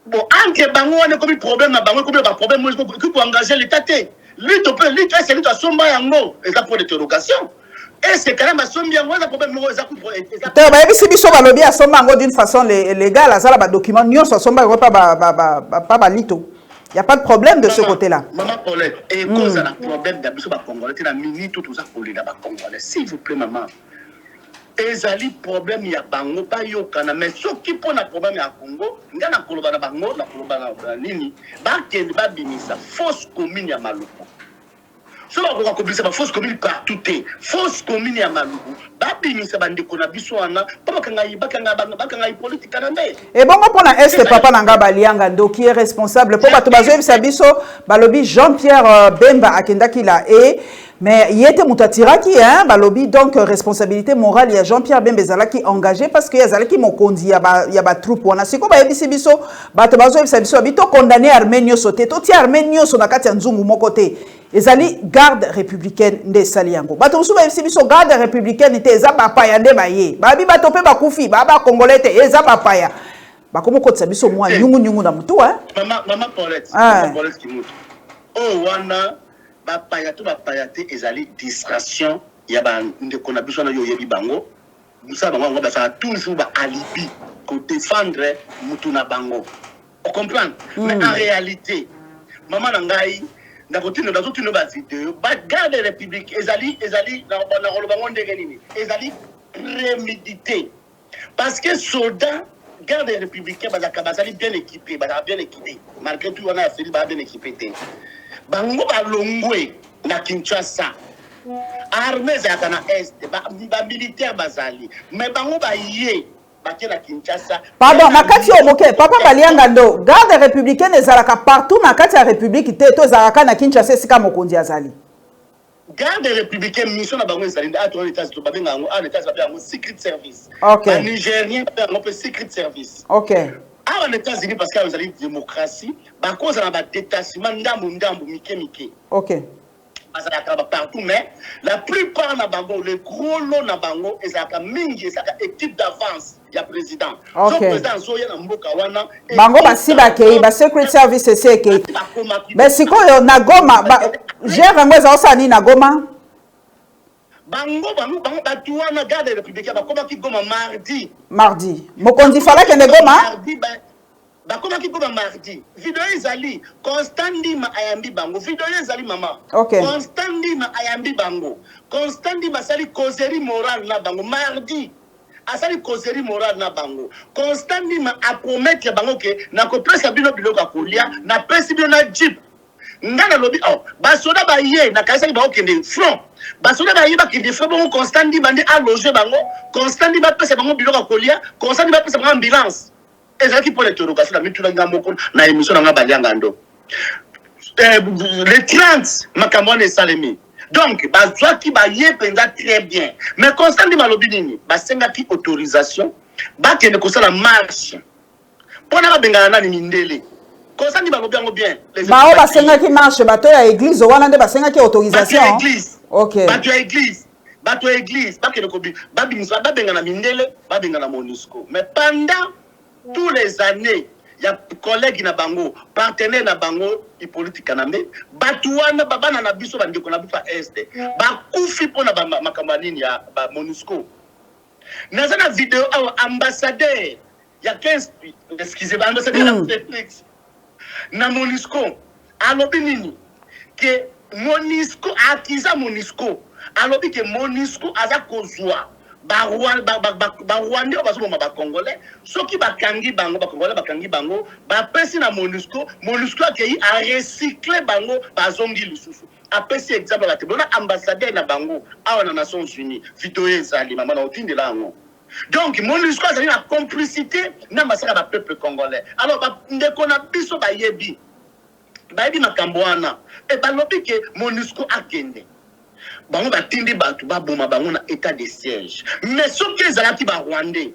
bon entre bango wana comme problème na bango comme ba problème moi que pour engager l'état Lito c'est Lito somba yango et ça pour l'interrogation. Est-ce que quand même sombi yango ça problème mo ça pour te ba yebisi biso ba lobi somba yango d'une façon légale azala ba document nyonso somba yango pas ba Lito. Il y a pas de problème de ce côté-là. Maman Paulette et cause la problème de biso ba congolais na minute tout ça pour les ba congolais s'il vous plaît maman. Ezali problème ya bango ba yokana mais soki pona problème ya Congo ngana koloba na bango na koloba na nini ba kende ba binisa fausse commune ya Maluku so ba ko komplisa ba fausse commune partout fausse commune ya Maluku ba binisa ba ndeko na biso wana ba kanga politique na mbe et bongo pona est papa nanga balianga ndo qui est responsable pour bato bazo yebisa biso balobi Jean-Pierre Bemba akendaki la mais il était mutatiraki hein balobi donc responsabilité morale il y a Jean-Pierre Bemba ezalaki engagé parce que ezalaki mokondi ya ba troupe wana siko ba yebisi biso bato bazo yebisa biso bito condamner Arménio soté to ti Arménio so na kati ya nzungu moko te ezali garde républicaine nde sali yango bato musu ba yebisi biso garde républicaine te eza ba paya nde baye babi bato pe bakufi ba congolais te eza ba paya bakomo kotsa biso mwa nyungu na mutu hein maman Paulette kimutu oh wana ba payate ezali distraction ya ba ndeko na biso na yo yebi bango musa bango ba ça toujours ba alibi pour défendre mutu na bango on comprend mais en réalité maman ngai na continue dans toute une vidéo ba garde république ezali na bango ndenge nini ezali prémédité parce que soldats garde républicain bazali bien équipé malgré tout on a fait bien équipé bango balongwe na Kinshasa armée za kana est ba militaire bazali mais bango ba yé ba na Kinshasa pardon na kati o moke papa balianga ndo garde républicaine ezalaka partout na kati ya république te to ezalaka na Kinshasa sika mokonzi azali garde républicain mission na bango ezali à ton état to babenga en état ba secret service OK ba nigérien ba secret service OK ah en États-Unis, parce qu'il y a une démocratie, par contre, il y a un détachement, mike. Ok. Partout, mais la plupart na bango, les gros lots na bango, et ça a mingi, ça a équipe d'avance, il y a président. Ok. Président Zoya na mboka wana. Bango basi bakei, ba secret service c'est kei. Mais si quoi na Goma, gère ngo za osani na Goma. Bango batuana garde républicain ba koma ki Goma mardi. Mokonzi fala kende Goma. Mardi bakoma ki Goma mardi. Video ezali Constandima ayambi bango. Video ezali mama. Okay. Constandima ayambi bango. Constandima sali causerie morale na bango mardi. Asali causerie morale na bango. Constandima a promettre bango ke na ko pesa bino biloko akolia na pesi bino na jeep. Ngana lobi basoda ba ye na kaisa ba okende front. Basoda ba ye ba kende front bango Constandima ndi a loger bango. Constandima pesa bango biloko akolia. Constandima pesa bango ambulance. Ezaki pour l'interrogation na mitula ngamoko na émission na ngabalianga ndo. Le 30 makamone salemi. Donc bazwa ki ba ye penza très bien. Mais Constandima lobi nini? Ba senga ki autorisation ba kende ko sala marche. Pona ba bengana nani mindele. Constandima lobi yango bien. Ba o ba senga ki marche bato ya église wana nde ba senga ki autorisation. Bato église. OK. Bato église. Bato église ba kende ko bi ba bingisa ba bengana mindele, ba bengana MONUSCO. Mais pendant tous les années, il y a collègues na bango, partenaires na bango, i politique kanambe, batuana babana na biso bandeko na bifa este. Ba kufi pona ba makamanini ya ba MONUSCO. Nazana vidéo au ambassadeur, il y a 15 excusez-moi, ambassadeur na Netflix. Na MONUSCO, alobi nini que MONUSCO akiza MONUSCO, alobi que MONUSCO aza kozwa Rwandais bazo ba Congolais soki bakangi bango ba Congolais bakangi bango ba pesi na MONUSCO akei a recycler bango bazongi lisusu a pesi exemple ba tebona ambassadeur na bango awa na Nations Unies vidéo ezali mama na otindela ngo. Donc MONUSCO azali na complicité na masaka ba peuple congolais. Alors ba ndeko na biso ba yebi makambo wana e ba lobi ke MONUSCO akende bango batindi batu baboma bango na état de siège. Mais ceux qui ezalaki ba Rwandais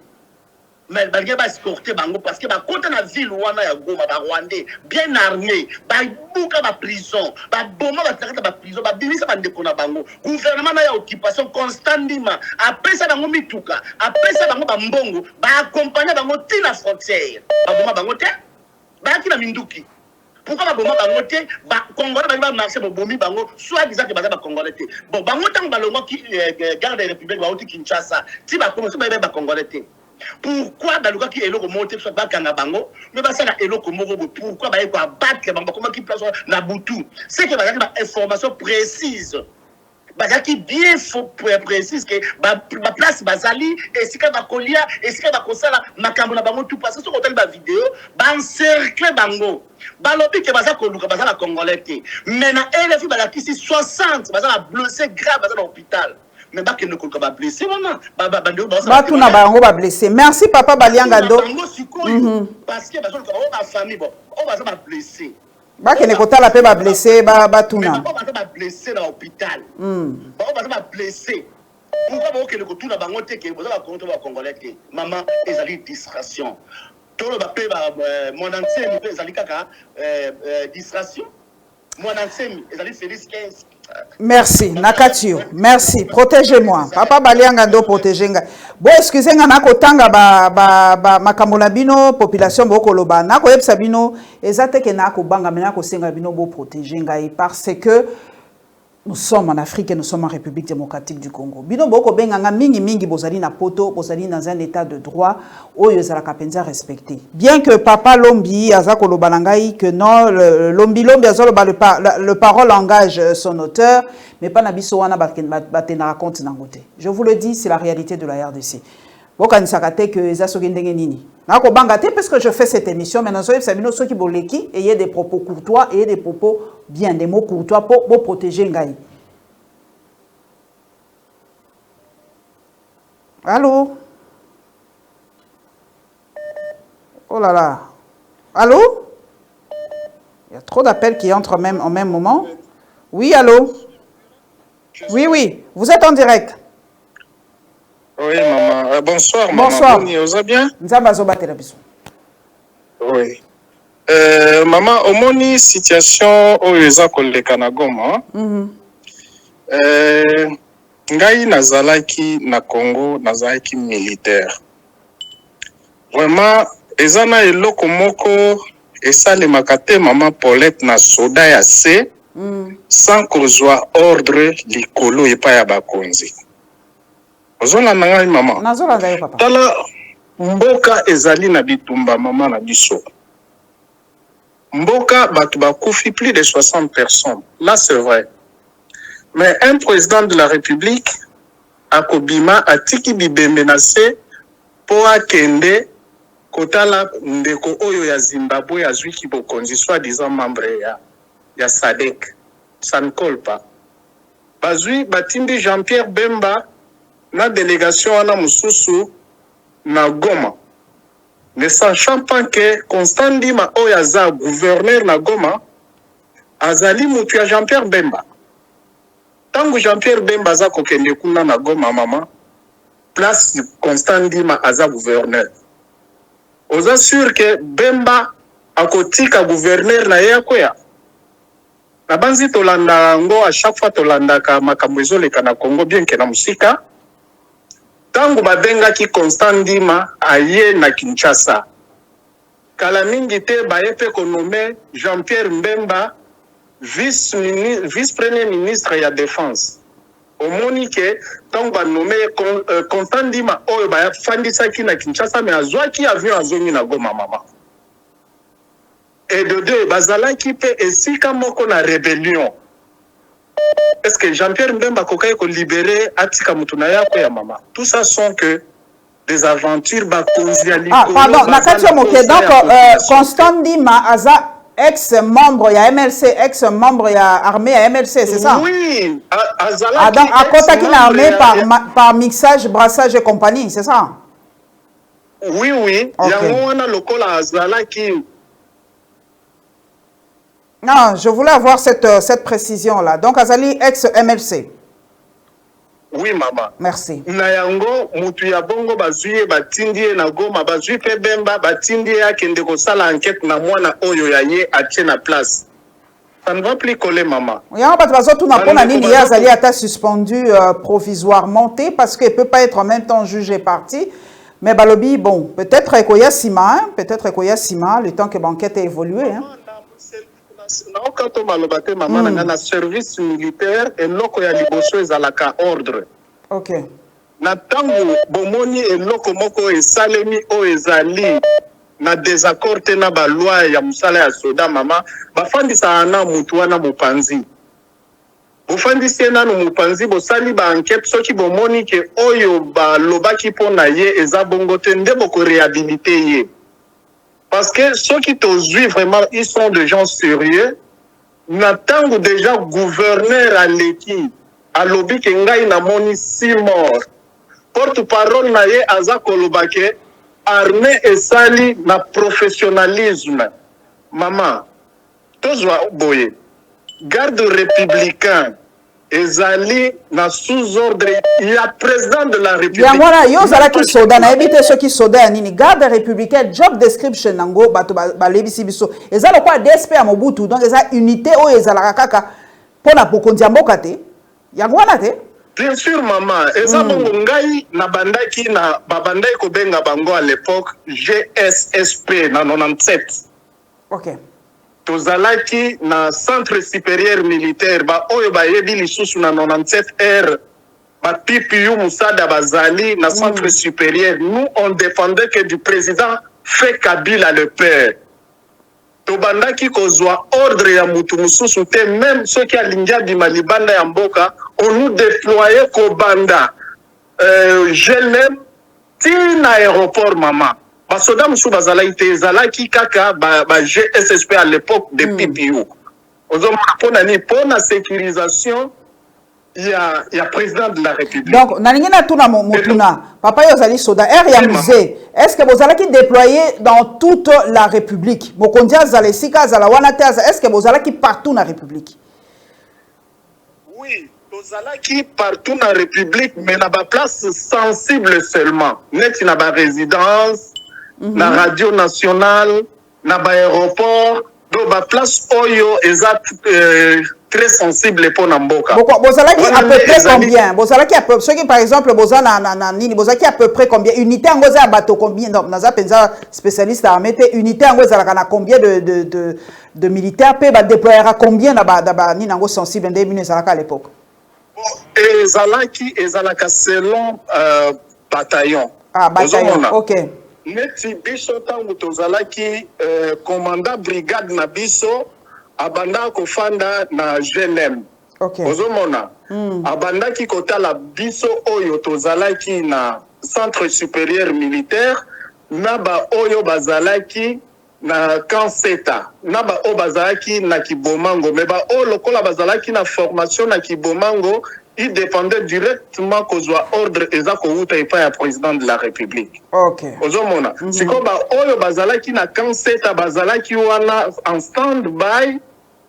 mais balge ba escorter bango parce que ba kota na ville wana ya Goma ba Rwandais bien armés ba buka ba prison ba boma ba takata ba prison ba bimisa ba ndeko na bango gouvernement na ya occupation Constandima apesa bango mituka apesa bango ba mbongo ba accompagner bango tina frontière ba boma bango te ba ki na minduki. Pourquoi ba boma bango te ba Congolais ba marché bo bomi bango soit disant que ba Congolais te bon bango tang balongo ki garde de république ba oti Kinshasa ti ba commencer ba Congolais te. Pourquoi baluka ki eloko monte soit ba kanga bango mais ba sala eloko moko pourquoi ba ko abattre bango comment ki place na Butu c'est que ba information précise bazaki bien précise que ba place bazali esika ba kolia esika ba kosala makambo na bango tout parce que sur hôtel ba vidéo ba encercler bango balobi ke baza koluka baza na Congolais te mais na LFI bazaki 60 baza na blessé grave baza na hôpital mais ba ke ne koluka ba blessé wana ba tuna bango ba blessé. Merci papa Balianga ndo parce que baza ko ba famille bon on baza ba blessé ba kene kotala pe ba blessé ba tuna ba ba blessé na hôpital ba ba blessé pourquoi ba kene kotuna bango te ke baza ba konto ba Congolais te maman ezali distraction tout ba pe ba mon ancien pe ezali kaka distraction mon ancien ezali Félix 15. Merci Nakatio, merci, protégez-moi. Papa Balianga ndo protégenga. Bon excusez-moi na kotanga ba makambo na bino population boko loba na ko yebisa bino ezate ke na ko banga mena ko senga bino bo protégenga parce que nous sommes en Afrique et nous sommes en République démocratique du Congo. Bino boko benganga mingi bozali na poto, bozali dans un état de droit oyo ezala kapenza respecté. Bien que papa Lombi azako lobalangai que non Lombi azolo le parole engage son auteur mais pas na biso wana batena raconte nangote. Je vous le dis, c'est la réalité de la RDC. Bokanisaka te que eza soki ndenge nini. Na ko banga te parce que je fais cette émission mais nazo yebisa bino soki boleki et il y a des propos courtois et des propos bien des mots courtois pour protéger ngai. Allô? Oh là là. Allô? Il y a trop d'appels qui entrent en même moment. Oui, allô? Oui, vous êtes en direct. Oui, maman. Bonsoir, maman. Bonsoir. Vous allez bien? Nzamba zoba telabiso. Oui, Oui. Maman, au moni situation où les collègues na Goma. Ngai nazalaki na Congo, nazalaki militaire. Vraiment, ezana eloko moko esalemaka te maman Paulette na soda ya C sans kozwa ordre likolo epai ya bakonzi. Ozona na ngai maman. Nazolanda yo papa. Tala mboka ezali na bitumba maman na biso. Mboka batu bakufi plus de 60 personnes. Là c'est vrai. Mais un président de la République akobima atiki bibembe na se po akende kotala ndeko oyo ya Zimbabwe azwiki bokonzi soi-disant membre ya SADC. Ça ne colle pas. Bazui batindi Jean-Pierre Bemba na délégation wana mususu na Goma. Ne sachant pas que Constant Ndima oyo aza gouverneur na Goma azali mutu ya Jean-Pierre Bemba. Tango Jean-Pierre Bemba aza kokende kuna na Goma mama, place Constant Ndima aza gouverneur. Oza sûr que Bemba akotika gouverneur na ye akoya. Na banzi tolanda ngo à chaque fois tolanda ka makambo ezoleka na Congo bien que na musika. Tango babenga ki Constant Ndima aye na Kinshasa. Kala mingi te bayepe konome Jean-Pierre Mbemba vice-premier ministre ya défense. Omoni ke tango ba nommé Constant Ndima oyo ba fandisaki na Kinshasa mais azwaki avion azongi na Goma mama. Et de deux bazalaki pe esika moko na rébellion. Est-ce que Jean-Pierre Mbemba kokai ko libérer atika mutuna yako ya mama? Tout ça sont que des aventures ba konziali. Ah pardon, nakatio moke donc Constant Ndima aza ex-membre ya MLC, ex-membre ya armée ya MLC, c'est ça? Oui, ah, donc à côté qui n'a armé par mixage, brassage et compagnie, c'est ça? Oui, oui. Okay. Yango wana lokola azalaki. Non, je voulais avoir cette précision-là. Donc, Azali, ex-MLC. Oui, maman. Merci. Na yango, mutu ya bongo bazuye batindie na Goma, bazuye pe Bemba, batindie ya kende ko sala enquête na mwana oyo ya ye atie na place. Ça ne va plus coller, maman. Oui, parce que tout n'a pas Azali a été suspendu provisoirement parce qu'il ne peut pas être en même temps jugé parti. Mais Balobi, bon, peut-être Ekoya Sima, le temps que l'enquête a évolué. Hein. Quand on m'a lobaté, maman, na service militaire et loko ya liboso ezalaka ordre. Ok. Na tango bomoni et loko moko esalemi o ezali na désaccord te na ba loi ya musala ya soda mama, bafandisa ana mutu wana mopanzi. Bofandisi na no mopanzi bosali ba enquête soki bomoni ke oyo ba lobaki pona ye eza bongo te nde boko réhabiliter ye. Parce que ceux qui t'osent vraiment, ils sont des gens sérieux. N'attendent déjà gouverneur à l'équipe. À l'obi kengai na moni 6 morts. Porte-parole na ye aza kolobake. Armée et sali na professionnalisme. Maman, tozwa boye. Garde républicain. Ezali na sous-ordre, il y a président de la République. Voilà, yo zala ki soda na éviter ceux qui soda nini garde républicain job description nango bato ba lebisi biso. Ezala quoi DSP à Mobutu donc eza unité o ezala kaka pona bokonzi mboka te. Yango wana te? Bien sûr maman, eza bongo ngai na bandaki na babandai ko benga bango à l'époque GSSP na 97. OK. Tozalaki na centre supérieur militaire ba oyo ba yebi lisusu na 97R ba PPU Musada bazali na centre supérieur. Nous on dépendait que du président Fait Kabila le père. Tobandaki kozwa ordre ya mutu mususu te même ceux qui alingia di malibanda ya mboka on nous déployait ko banda GLM tin aéroport maman. Basoda musu bazalaki te ezalaki kaka ba GSSP à l'époque de PPU. Ozoma pona ni pona sécurisation il y a président de la République. Donc nalingena tuna mutuna papa yozali soda ya musée. Est-ce que vous allez déployer dans toute la République? Mokondia zale sika zala wana te est-ce que vous allez partout na République? Oui, tozalaki partout na République mais na ba place sensible seulement. Net na ba résidence na radio nationale na aéroport do ba place oyo eza très sensible pour Namboka. Bozalaki à peu près combien? Bozalaki à peu ceux qui par exemple nini bozalaki à peu près combien unité ngoza ya bato combien? Donc naza penza spécialiste armé te unité ngoza la combien de militaires pe ba déployera combien na ba nini ngo sensible ndé bino ezalaka à l'époque? Ezalaka selon bataillon. Ah bataillon. OK. Neti biso tangu tozalaki commandant brigade na biso abanda kofanda na GNM. Okay. Ozomona. Abanda ki kotala biso oyo tozalaki na centre supérieur militaire na ba oyo bazalaki na Kanseta na ba oyo bazalaki na Kibomango mais ba oyo lokola bazalaki na formation na Kibomango il dépendait directement kozwa ordre eza ko wuta epa ya président de la République. Okay. Ozomona. Siko ba oyo bazalaki na Kanseta bazalaki wana en stand by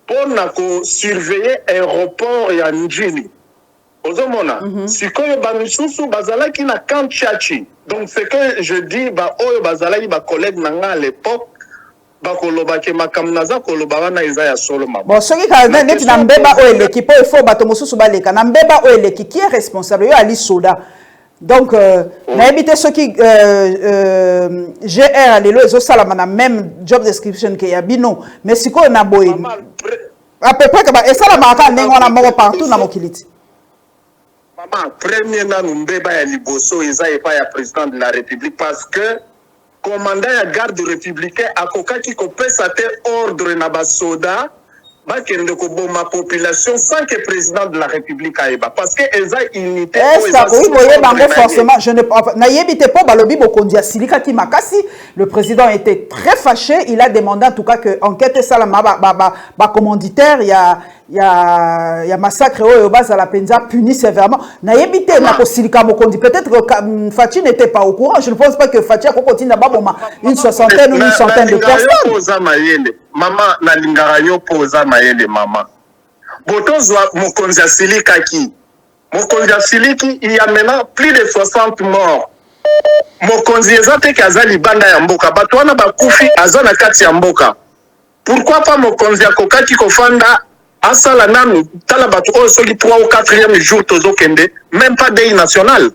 pour na ko surveiller aéroport ya Njili. Ozomona. Sikoyo ba misusu bazalaki na Kanchachi. Donc c'est que je dis ba oyo bazalaki ba collègue nanga à l'époque bakoloba ke makamnaza koloba wana eza ya solo mabo. Bon soki ka neti na mbeba o eleki po il faut bato mosusu baleka na mbeba o eleki qui est responsable yo ali soda. Donc na ebité soki GR lelo ezo sala na même job description que yabino mais siko na boy à peu près que ba esala maka ndengo na moko partout na mokiliti. Maman premier na mbeba ya liboso eza epa ya président de la République parce que commandant ya garde républicain akokaki kopesa te ordre na basoda bakende ko boma population sans que président de la République aeba parce que eza unité forcément je ne na yebite po balobi bokonzi asilika ki makasi le président était très fâché il a demandé en tout cas que enquête salama ba commanditaire il y a massacre oyo bazala penza puni sévèrement na yebite na kosilika mokondi peut-être que Fachi n'était pas au courant je ne pense pas que Fachi a continue na baboma une soixantaine ou une centaine de personnes. Maman na lingara yo poza mayele mama botozwa mokonzi asilika ki mokonzi asiliki il y a maintenant plus de 60 morts mokonzi ezate kaza libanda ya mboka bato wana bakufi aza na kati ya mboka pourquoi pas mokonzi akokaki kofanda asala nanu tala bato oyo soki 3 ou 4e jour tozokende même pas deuil national.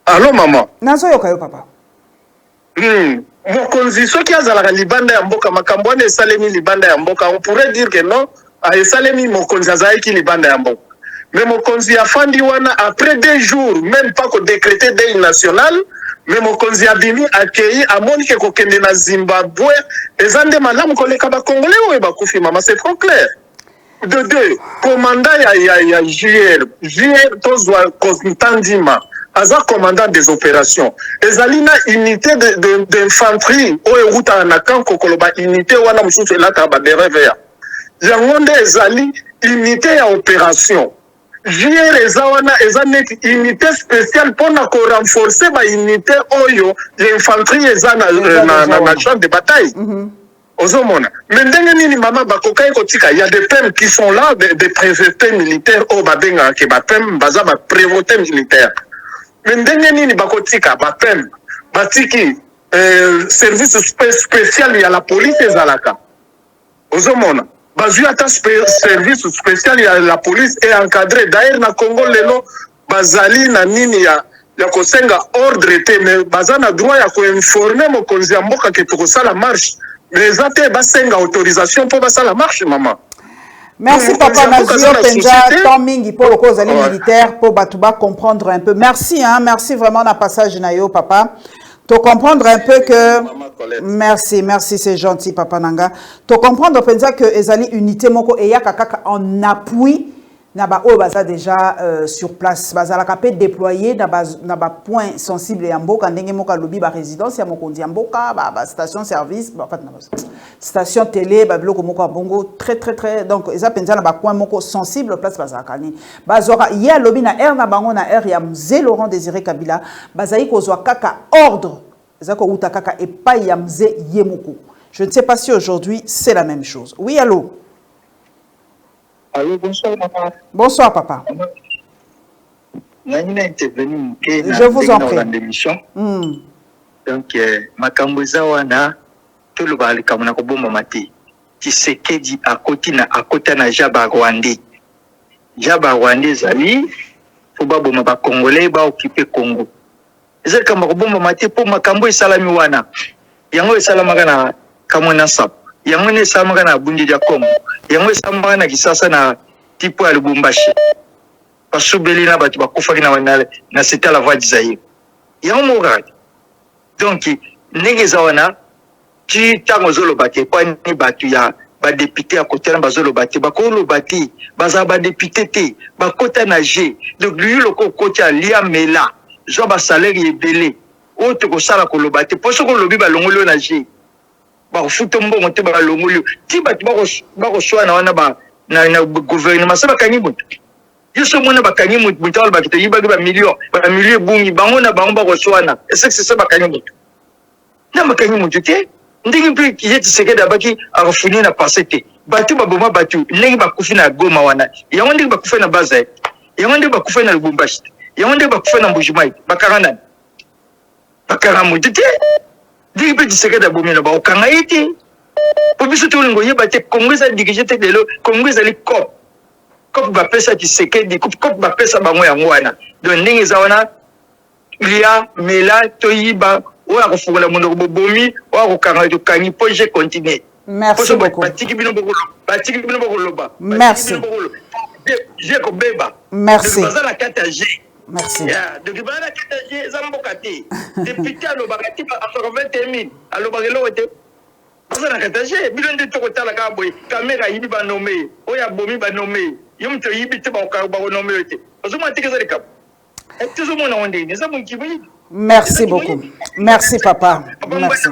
Allô maman nazo yoka yo papa. Mokonzi soki azalaka libanda ya mboka makambo wana esalemi libanda ya mboka on pourrait dire que non esalemi mokonzi azalaki libanda ya mboka mais mokonzi afandi wana après 2 jours même pas ko décréter deuil national mais mokonzi abimi accueilli amoni ke kokende na Zimbabwe ezande malamu koleka ba congolais oyo bakufi mama c'est trop clair. De deux commandant ya JR tozwa Kosntandima Aza commandant des opérations. Ezalina unité d'infanterie oyo ruta na kanko koloba unité wana mususu elaka ba derevea. Yangonde ezali unité ya opération. JR ezawana ezanet unité spéciale pour na ko renforcer ba unité oyo l'infanterie ezana na champ de bataille. Ozomona. Mais ndenge nini mama bakokai kotika il y a des peines qui sont là des prévôtés militaires au babenga ke ba peine baza ba prévôtés militaires. Mais ndenge nini bakotika ba peine batiki service spécial ya la police ezalaka. Ozomona. Bazui ata service spécial ya la police est encadré d'ailleurs na Congo lelo bazali na nini ya kosenga ordre te mais bazana droit ya ko informer mokonzi ya mboka ke tokosala marche. Les athées basenga autorisation pour passer la marche maman. Merci papa Nazio Penza Tomingi pour le cause militaire pour Batouba comprendre un peu. Merci hein, merci vraiment na passage nayo papa. To comprendre un peu que merci c'est gentil papa Nanga. To comprendre Penza que ezali unité moko et yakaka en appui na ba o baza déjà sur place baza la capé déployer na ba point sensible ya mboka ndenge moka lobi ba résidence ya mokondi ya mboka ba station service en fait station télé ba biloko moko bongo très donc eza penza na ba point moko sensible place baza kani bazora ya lobi na air na bango na air ya mzee Laurent Désiré Kabila bazai kozwa kaka ordre ezako uta kaka epai ya mzee Yemoko. Je ne sais pas si aujourd'hui c'est la même chose. Oui allô. Allô, bonsoir maman. Bonsoir papa. Je vous en prie. Donc makamboza wana to lo bali kamuna ko bomba mati Tshisekedi akota na Jaba Rwandais. Jaba Rwandais zali faut ba bomba ba Congolais ba occuper Congo. Ezali kamba ko bomba mati po makambo esalami wana. Yango esalamaka na kamona sap. Yango ne esalamaka na Bundi ya Congo. Yango esalamaka na Kisasa na tipo ya Lubumbashi. Basubeli na batu bakufaki na c'était la voie d'Isaïe. Yango moral. Donc ndenge zawana ti tango zoloba te kwa ni batu ya ba député à côté na bazoloba te bakoloba te baza ba député te bakota na G. Donc lui le kokota liamela zo ba salaire ebele oto ko sala ko loba te poso ko lobi ba longolo na G. Ba futo mbongo te ba longolo ti batu ba ko swa na wana ba na gouvernement ça ba kanyi mutu. Yeso mona ba kanyi mutu mutalo ba kito yiba ba million bungi bango na bango ba ko swa na. Est-ce que c'est ça ba kanyi mutu? Na ba kanyi mutu te ndenge mpe kiye Tshisekedi abaki akafuni na pasete batu baboma batu ndenge bakufi na Goma wana yango ndenge bakufi na Baza yango ndenge bakufi na Lubumbashi yango ndenge bakufi na Mbujimai bakarana mutu te ndenge mpe Tshisekedi abomi na baokanga ye te po biso tolingo yeba te Kongo eza dirige te lelo Kongo ezali COP bapesa Tshisekedi COP bapesa bango yango wana donc ndenge eza wana lia mela toyiba oya kofungola mondo bobomi oya kokanga to kangi po je continue. Merci beaucoup. Merci. Je ko beba. Merci. Merci. Donc bana kataje zambokati. Député alo bakati ba 20 000 alo bagelo wote. Bazana kataje bilonde to kotala ka boy caméra yibi ba nommé oya bomi ba nommé yum to yibi te ba ka ba nommé wote. Ozuma tikeza rekap. Tout monde on dit ça mon kibi. Merci beaucoup. Merci papa. Merci.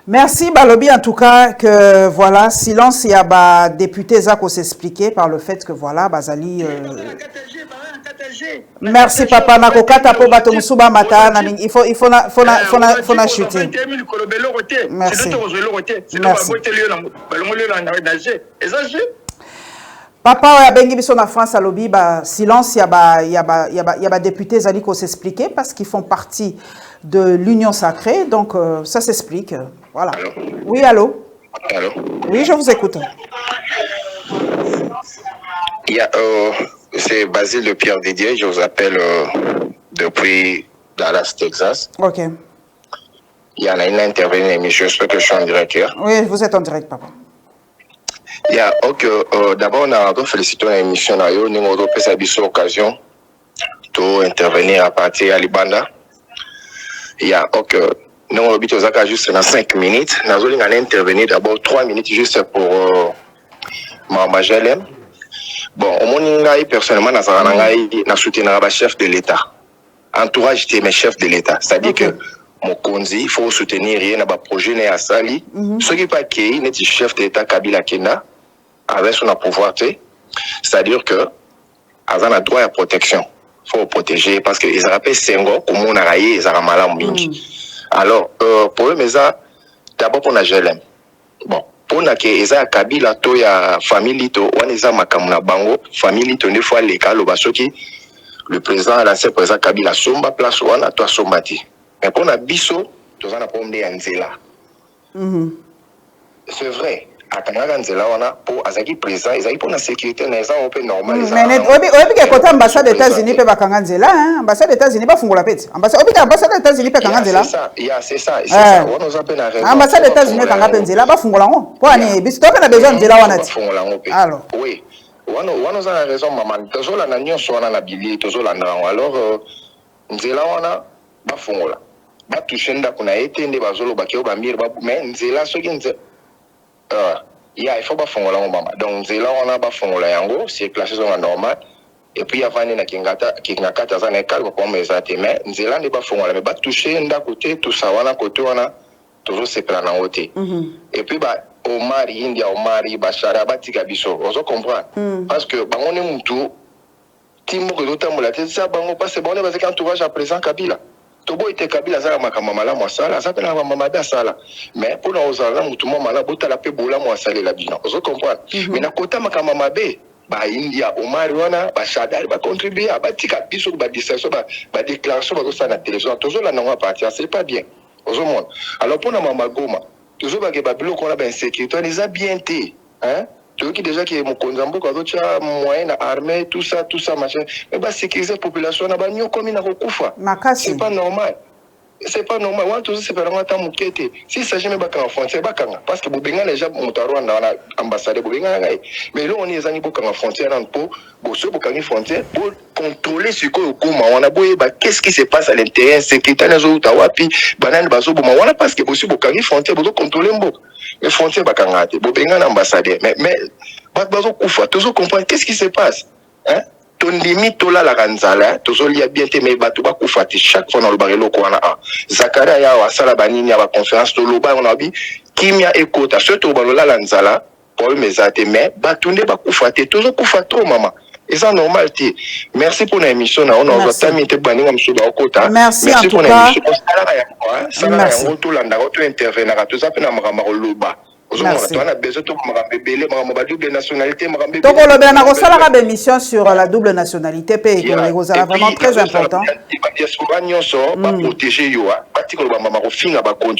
Merci Balobi en tout cas que voilà silence il y a ba député Zako s'expliquer par le fait que voilà Bazali Merci papa nakokata po bato musuba mata na il faut na chuter. Merci. Papa oya bengi biso na France alobi ba silence ya ba députés zali ko s'expliquer parce qu'ils font partie de l'union sacrée donc ça s'explique voilà. Allô? Oui allô? Allô? Oui je vous écoute. C'est Basile de Pierre Didier, je vous appelle depuis Dallas, Texas. OK. Il y a une intervention émission, j'espère que je suis en direct là. Oui, vous êtes en direct papa. D'abord, on a félicité l'émission, nous avons eu l'occasion d'intervenir à partir de Libanda. Nous avons juste 5 minutes. Nous avons intervenir d'abord 3 minutes juste pour Majelem. Bon, au moins, personnellement, nous avons soutenu le chef de l'État. Entourage de mes chefs de l'État. C'est-à-dire que mon Konzi, il faut soutenir rien dans le projet à Sali. Ce qui n'est pas qu'il y a chef de l'État Kabila Kenda avec son pouvoir, c'est-à-dire que avant la droit à protection, il faut protéger parce que ils rappellent Sengo comme on a raillé, ils ont malade alors pour eux mais ça d'abord pour la GLM. Bon, pour na que ils ont Kabila to ya famille to on ils ont makamuna bango famille to ne fois les cas le basoki le président l'ancien président Kabila somba place on a toi sombati. Mais pour na biso tous on a pas emmené Nzela. C'est vrai. Pour Azaki président, ils ont pour la sécurité, ils ont un peu normal. Mais côté ambassade des États-Unis peut pas kanganzela, hein? Ambassade des États-Unis pas fungola pete. Ambassade des États-Unis peut kanganzela. C'est ça. On nous appelle à raison. Ambassade des États-Unis kanganzela pas fungola ngo. Pour ani bisto pe na besoin nzela wana ti. Alors. Oui. On nous a raison maman. Toujours la nation soit na bili, toujours la ndrango. Alors nzela wana ba fungola. Ba toucher nda kuna etende bazolo bakeo ba mir ba mais nzela soki nzela il faut pas faire la maman. Donc c'est là on a pas faire la yango, c'est classé sur la normale. Et puis avant na kingata za na calme pour mes até mais c'est là n'est pas faire la mais pas toucher nda côté tout ça wana côté wana toujours c'est plan en côté. Et puis bah Omar India Omar Bachara batika biso. On se comprend parce que ba on est mutu timo que d'autres la tête ça bango pas c'est bon parce que entourage à présent Kabila. Tobo était Kabila za makamala moi sala ça pena mamada sala mais pour nous ala mutu mama la bota la pe bola moi sala la bilan on se comprend mais na kota makamama be ba India Omar wana ba Shadari ba contribuer ba tika biso ba distraction ba déclaration ba ko ça na télévision toujours la non partir c'est pas bien aux monde alors pour na mama Goma toujours ba ke ba bilo ko na ba insécurité on les a bien té hein tout qui déjà qui mon konzambo ko tu as moyen na armée tout ça machin mais ba sécuriser la population na ba nyo comme na ko kufa c'est pas normal. C'est pas normal. On toujours c'est vraiment tant mukete. Si ça jamais baka en frontière baka parce que bobenga les gens mutaro na ambassade bobenga ngai. Mais là on est zani baka en frontière en po boso baka en frontière pour contrôler ce que Goma on a boye ba qu'est-ce qui se passe à l'intérieur sécurité na zo tawapi banane bazo boma wana parce que boso baka en frontière bozo contrôler mbo. Les frontières baka ngate bobenga na ambassade mais bazo kufa toujours comprendre qu'est-ce qui se passe hein. Ton limite tola la ranzala tozoli ya bien te mais batu ba kufati chaque fois dans le barelo ko wana Zakaria ya wa sala banini ya ba conférence to loba on a bi kimia ekota surtout balola la nzala pour mezate mais batu nde ba kufati toujours kufato mama et ça normal ti merci pour l'émission on a tamite baninga msuba okota merci pour l'émission ça na yango to landa ko to intervenir ka to ça pe na makama loba. Merci. On a besoin de double nationalité. Donc, on a une émission sur la double nationalité. C'est vraiment très important.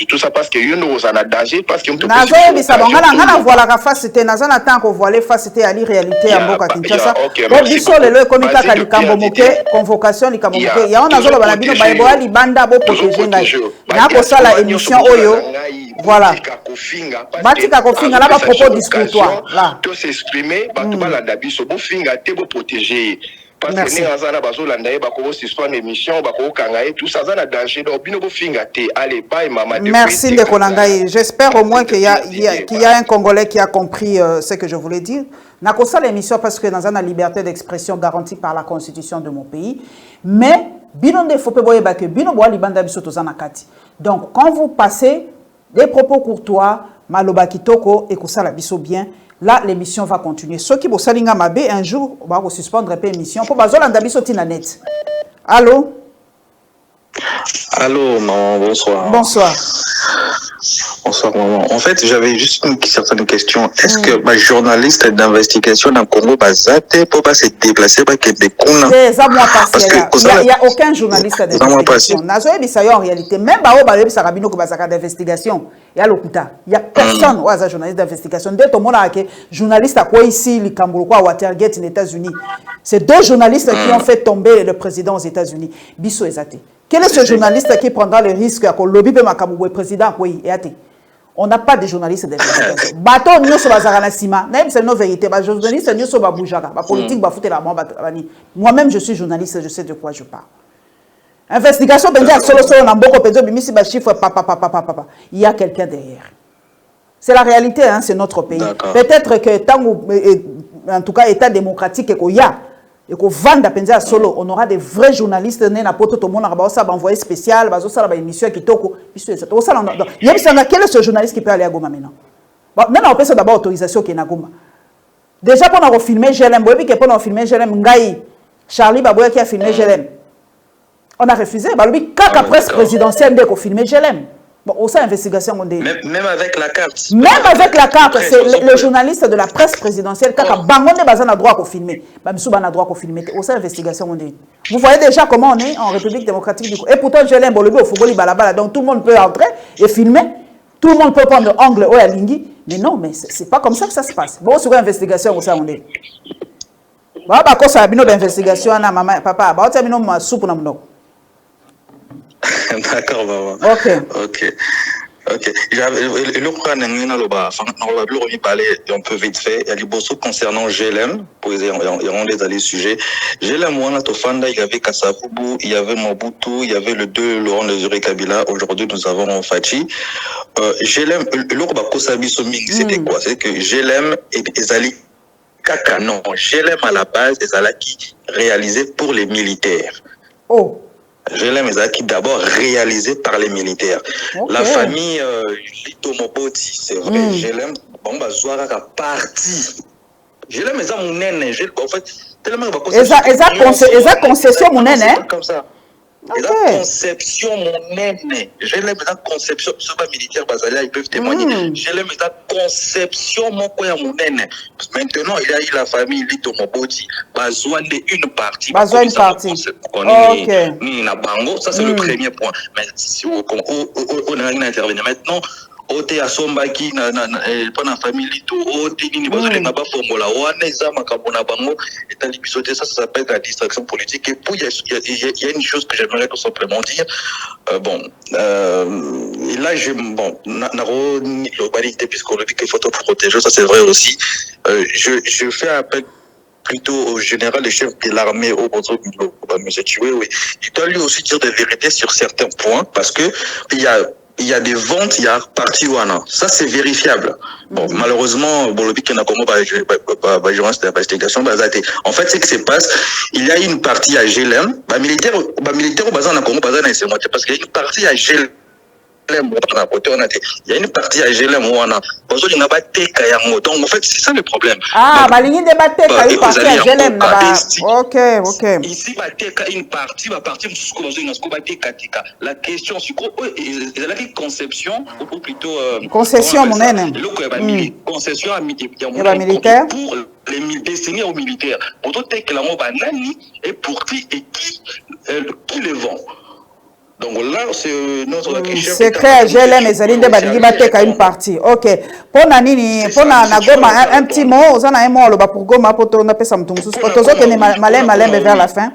Tout ça parce que nous avons danger. Parce que nous voilà. Batika kofinga là ba propos discourtois là. Tous s'exprimer, ba to balanda biso bo finga te bo protéger. Parce que ni azana bazo landa ba ko suspendre émission ba ko kanga et tout ça za na danger donc bino bo finga te allez bye mama. Merci de Kolangai. J'espère au moins qu'il y a un Congolais qui a compris ce que je voulais dire. Nakosa l'émission parce que dans une liberté d'expression garantie par la constitution de mon pays. Mais bino ne faut pas boyer ba que bino boa libanda biso to za nakati. Donc quand vous passez des propos courtois, maloba kitoko et kosala biso bien. Là, l'émission va continuer. Ceux qui bossent linga mabe, un jour, on va suspendre l'émission pour bazola ndabiso tina net. Allô? Allô, maman, bonsoir. Bonsoir. Bonsoir, maman. En fait, j'avais juste une certaine question. Est-ce que ma journaliste d'investigation dans le Congo Bazate peut pas se déplacer par Québec? Parce qu'il n'y a aucun journaliste d'investigation. En réalité, même d'investigation, il y a l'Okuta. Il n'y a personne qui est journaliste d'investigation. Dès que le journaliste à quoi ici, le Cameroun, à Watergate, aux États-Unis, c'est deux journalistes qui ont fait tomber le président aux États-Unis. Bisso Ezate. Quel est ce journaliste qui prendra le risque à lobby le président? On n'a pas de journalistes d'investigation. Bateau nous sur bazarana sima. Même c'est nos vérités. Les journalistes nous sur baboujara. La politique va foutre la main. Moi-même je suis journaliste, je sais de quoi je parle. Investigation il y a quelqu'un derrière. C'est la réalité, hein, c'est notre pays. Peut-être que tant en tout cas état démocratique et qu'il y a et qu'on vend à solo, on aura des vrais journalistes nés na poto tout le monde a envoyé spécial, bazo ça la émission qui toko, quel est ce journaliste qui peut aller à Goma maintenant? Bon, non, on peut d'abord autorisation qui est na Goma. Déjà pour nous filmer GLM, oui que pour nous filmer GLM Ngai, Charlie Baboya qui a filmé GLM. On a refusé, bah lui kaka presse présidentielle dès qu'on filmé GLM. Bon, au sein investigation on dit. Même avec la carte. Même avec la carte, c'est le journaliste de la presse présidentielle kaka bangonde bazan a droit qu'on filmer. Bah monsieur ban a droit qu'on filmer. Au sein investigation on dit. Vous voyez déjà comment on est en République démocratique du Congo. Et pourtant GLM bon le au Fogoli balabala donc tout le monde peut entrer et filmer. Tout le monde peut prendre l'angle ou la lingi. Mais non, mais c'est pas comme ça que ça se passe. Bon sur investigation au sein on dit. Bah bah quand ça bino d'investigation na maman papa, bah tu bino ma soupe na mno. D'accord, maman. Ok. Le on parler un peu vite fait. Il y a du bosso concernant GLM, pour les aller sujet. GLM, il y avait Kassavubu, il y avait Mobutu, il y avait le 2 Laurent Désiré Kabila. Aujourd'hui, nous avons Fachi. GLM, c'était quoi? C'est que GLM et Ezali Kaka, non. GLM à la base, Ezalaki réalisé pour les militaires. Oh. GLM est d'abord réalisé par les militaires. Okay. La famille Lito Moboti, c'est vrai, GLM, bon, bah, Zouaraka parti. GLM est mon nène, en fait, tellement il va concession mon nène, hein? Comme ça. La conception monnaie, je l'aime la conception, ce pas militaire Basalia, ils peuvent témoigner. Je l'aime la conception mon monnaie. Maintenant, il y a eu la famille Lito Moboti, besoin d'une partie. Besoin d'une partie. Ok. Ça c'est le premier point. Mais si on a intervenu maintenant. Ote asombaki na pana famille Lito ote nini bazole na ba formula wana ezama kabona bango etali bisote ça s'appelle la distraction politique et puis il y a une chose que j'aimerais tout simplement dire et là naro globalité psychologique il faut te protéger ça c'est vrai aussi je fais appel plutôt au général et chef de l'armée au monsieur Chiwe il doit lui aussi dire des vérités sur certains points parce que il y a des ventes, il y a partie wana. Ça, c'est vérifiable. Bon, malheureusement, bon, le but qu'on a comme d'investigation, en fait, c'est que se passe, il y a une partie à GLM, militaire au bazar, on a comme bazar, parce qu'il y a une partie à GLM. Il y a une partie à GLM, donc en fait c'est ça le problème. Une partie à GLM. Ok. Ici une partie la question c'est quoi la conception ou plutôt concession concession militaire pour les destinés aux militaires pour tout que la banani et pour qui les vend. Donc là, c'est notre question. Secret à GLM et Zaline de Badigi Bateka une partie. Ok. Pour Nanini, pour Nagoma, un petit mot, on a un mot pour Goma, pour ton appel Samtung. Pour tous autres, malin vers la fin.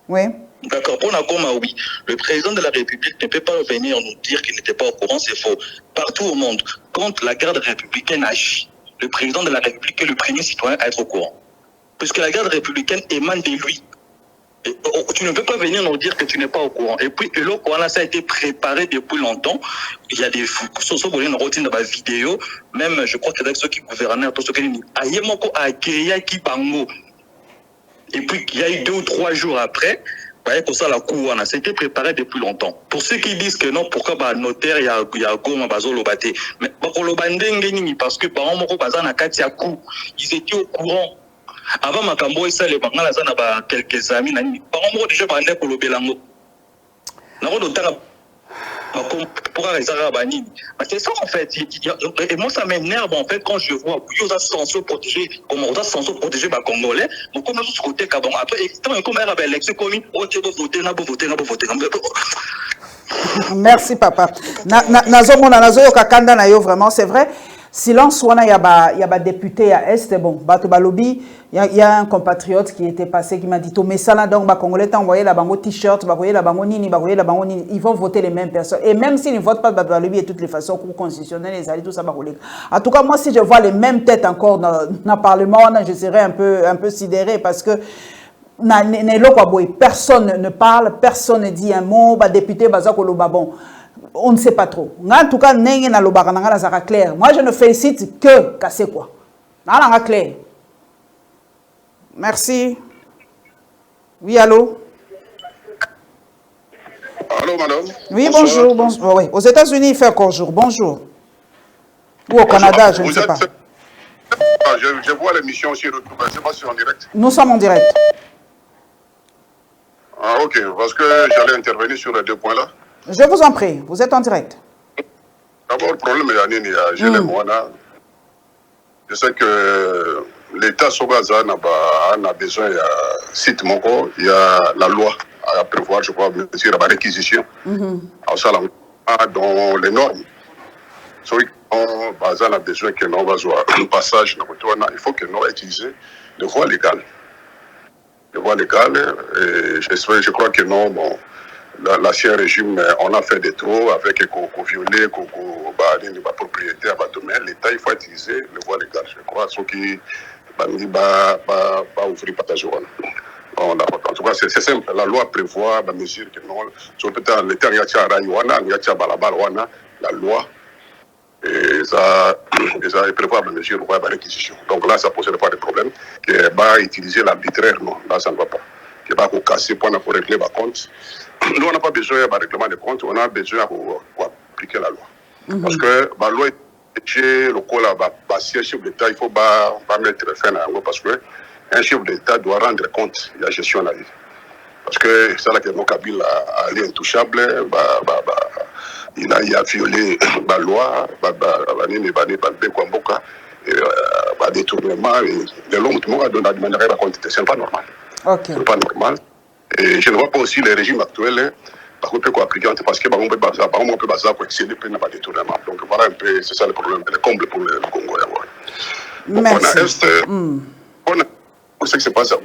Oui. D'accord. Pour Nagoma, oui. Le président de la République ne peut pas venir nous dire qu'il n'était pas au courant, c'est faux. Partout au monde, quand la garde républicaine agit, le président de la République est le premier citoyen à être au courant. Puisque la garde républicaine émane de lui. Tu ne peux pas venir nous dire que tu n'es pas au courant. Et puis, le courant, ça a été préparé depuis longtemps. Il y a des une routine dans ma vidéo. Même, je crois que avec ceux qui gouvernaient, tous ceux qui disent, et puis, il y a eu 2 ou 3 jours après, que ça, la cour, ça a été préparé depuis longtemps. Pour ceux qui disent que non, pourquoi notaire, il y a Goma, Bazo, Lobate. Mais, parce que, par exemple, ils étaient au courant. Avant Makambo et ça, les Bangala, ça n'a pas quelques amis. Par exemple, déjà, pour le Bélango. C'est ça en fait. Et moi, ça m'énerve en fait quand je vois qu'ils ont censé protéger, comment on a censé protéger les Congolais. Mais comme l'autre côté, après, comme elle avait l'élection commune, on peut voter. Merci, papa. Nazo Kakanda na yo vraiment, c'est vrai. Silence, il y a député à Est, bon, Batobalobi, il y a un compatriote qui était passé, qui m'a dit, mais ça là, donc, Congolais, t'as envoyé la bango t-shirt, ils vont voter les mêmes personnes. Et même s'ils ne votent pas Batobalobi et toutes les façons, cours constitutionnel, les alliés, tout ça, en tout cas, moi, si je vois les mêmes têtes encore dans le Parlement, je serais un peu sidéré parce que personne ne parle, personne ne dit un mot, député, bon. On ne sait pas trop. En tout cas, clair. Moi, je ne félicite que c'est quoi. Clair. Merci. Oui, allô? Allô, madame? Oui, bonjour. Bonjour. Oui. Aux États-Unis, il fait encore jour. Bonjour. Ou au Canada, je ne sais pas. Je vois l'émission aussi. Je ne sais pas si c'est en direct. Nous sommes en direct. Ah, ok. Parce que j'allais intervenir sur les 2 points là. Je vous en prie, vous êtes en direct. D'abord, le problème est je sais que l'État Sobaza a besoin de site Moko, il y a la loi à prévoir, je crois, bien sûr, la réquisition. Dans les normes. Baza a besoin que nous ayons un passage, il faut que nous utilisions de voies légales. De voies légales, et je crois que non, bon. L'ancien régime, on a fait des trop avec violé, propriété à domaine. L'État, il faut utiliser le voie légal. Je crois ceux qui va ouvrir pas ta journée. En tout cas, c'est simple. La loi prévoit la mesure que non. Sur peut-être l'État, il y a la loi. Et ça prévoit la mesure de la réquisition. Donc là, ça ne pose pas de problème. Que va utiliser l'arbitraire, non. Là, ça ne va pas. Que va casser pour régler ma compte. Nous, on n'a pas besoin d'un règlement de compte, on a besoin pour appliquer la loi. Parce que la loi est le chef d'État, il faut pas mettre fin à la loi parce qu'un chef d'État doit rendre compte de la gestion de la vie. Parce que ça là que Kabila a allé intouchable, il a violé la loi, détournement, de l'homme qui m'a donné la quantité, c'est pas normal. Okay. C'est pas normal. Et je ne vois pas aussi les régimes actuels, parce qu'on peut appliquer, parce que on peut baser pour excéder le détournement. Donc voilà un peu, c'est ça le problème, le comble pour le Congo. Merci. On sait que c'est pas ça.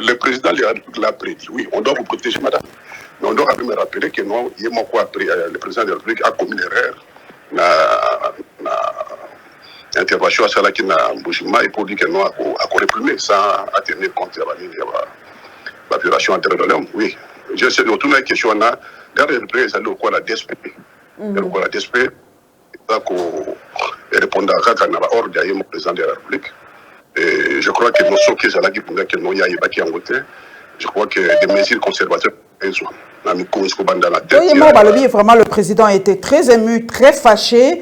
Le président l'a prédit, oui, on doit vous protéger, madame. Mais on doit quand même rappeler que non, le président de la République a commis l'erreur l'intervention à celle qui n'a bougement et pour dire que non, a réprimé sans tenir compte de la violation intérieure de l'homme. Oui. Je sais, autour de la question, on a garde le président au quoi la DSP. Le quoi la DSP, et répondre à l'ordre du président de la République. Et je crois que nous sommes qui là qui pour que nous y a pas qui en côté. Je crois que des mesures conservatrices sont dans la tête. Oui, vraiment le président a été très ému, très fâché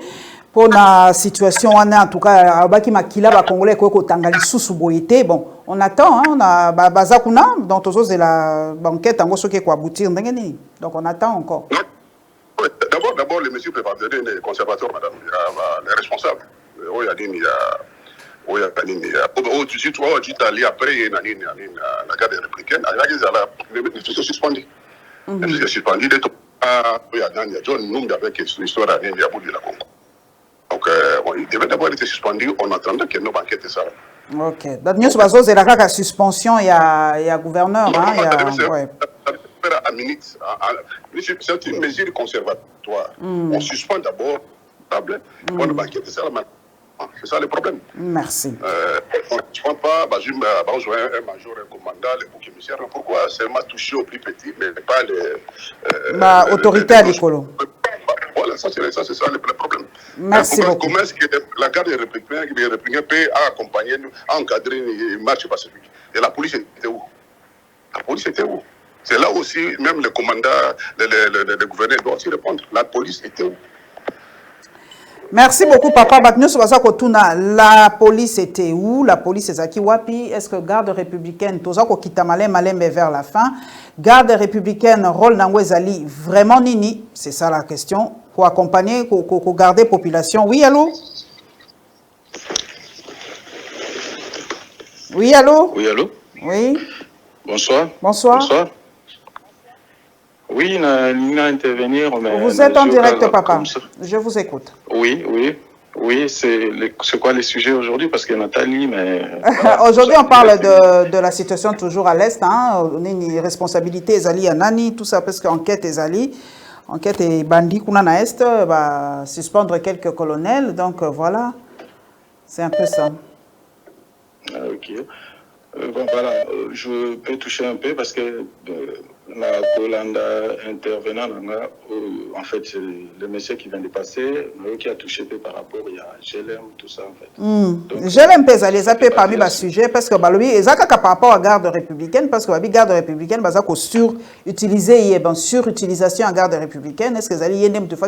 pour la situation en tout cas abaki makila ba congolais ko tangali susu boyete. Bon, on attend on a bazakuna donc toujours c'est la banquette en gros qui ko aboutir ndengeni. Donc on attend encore. D'abord les mesures préparatoires des conservateurs madame, les responsables. Il y a des tu sais, toi, tu t'es allé après, la garde républicaine, il faut suspendre. Il faut suspendre. Il y a John Numbi avec l'histoire à la Congo. Donc, il devait d'abord être suspendu en attendant que nos banquettes ça. Ok. Donc, nous sommes basés sur la suspension, il y a gouverneur. C'est une mesure conservatoire. On suspend d'abord la banquette ça. C'est ça le problème. Merci. On ne prend pas, un major, un commandant, les boucs émissaires. Pourquoi seulement toucher au plus petit, mais pas les. Autorité à l'écolo. Voilà, ça c'est ça le problème. Merci beaucoup. Comment est-ce que la garde républicaine peut accompagner, encadrer une marche pacifique? Et la police était où? La police était où? C'est là aussi, même le commandant, le gouverneur doit aussi répondre. La police était où? Merci beaucoup, papa. La police était où? La police est à Kiwapi. Est-ce que garde républicaine, Tozako Kitamale Malem vers la fin, garde républicaine, rôle Nangwezali, vraiment nini? C'est ça la question. Pour accompagner, pour garder population. Oui, allô? Oui, allô? Oui, allô? Oui. Bonsoir. Bonsoir. Bonsoir. Oui, il a intervenir. Mais vous êtes en direct, papa. Je vous écoute. Oui, c'est quoi les sujets aujourd'hui? Parce que Nathalie, mais... Aujourd'hui, on parle de la situation toujours à l'Est. On a une responsabilité, Ezali Anani, tout ça, parce qu'enquête Ezali, enquête et bandit qu'on a à l'Est, va suspendre quelques colonels. Donc voilà, c'est un peu ça. Ok. Bon, voilà, je peux toucher un peu parce que... la Colanda intervenant, en fait, c'est le monsieur qui vient de passer, qui a touché par rapport à GLM, tout ça, en fait. GLM pèse les appels parmi les sujets parce que lui, ils ont par rapport à la garde républicaine, parce que la garde républicaine, ils ont surutilisé, surutilisation à la garde républicaine. Est-ce que vous allez y avoir des fois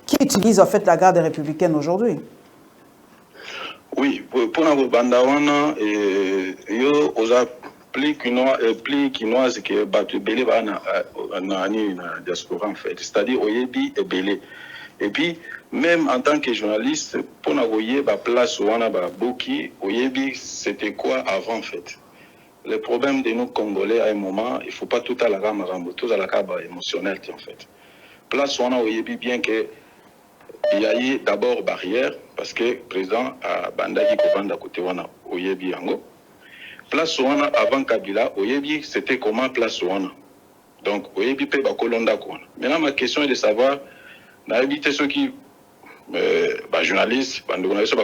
qui utilise en fait la garde républicaine aujourd'hui? Oui, pour la Bandawana, pli quinoise que batu belé na diaspora en fait, c'est-à-dire oyebi et belé. Et puis même en tant que journaliste pour n'avoir ba place ou on a ba boki oyebi c'était quoi avant en fait. Le problème de nous Congolais à un moment, il faut pas tout à la gamme tout à la caba émotionnelle en fait. Place on a oyebi bien que il y a eu d'abord barrière parce que le président a bandaki ko vanda côté wana oyebi yango. Place Ouana avant Kabila, Oyebi, c'était comment Place Ouana? Donc, Oyebi peut Bakolonda Kouana. Maintenant, ma question est de savoir, n'a évité ceux qui, journalistes,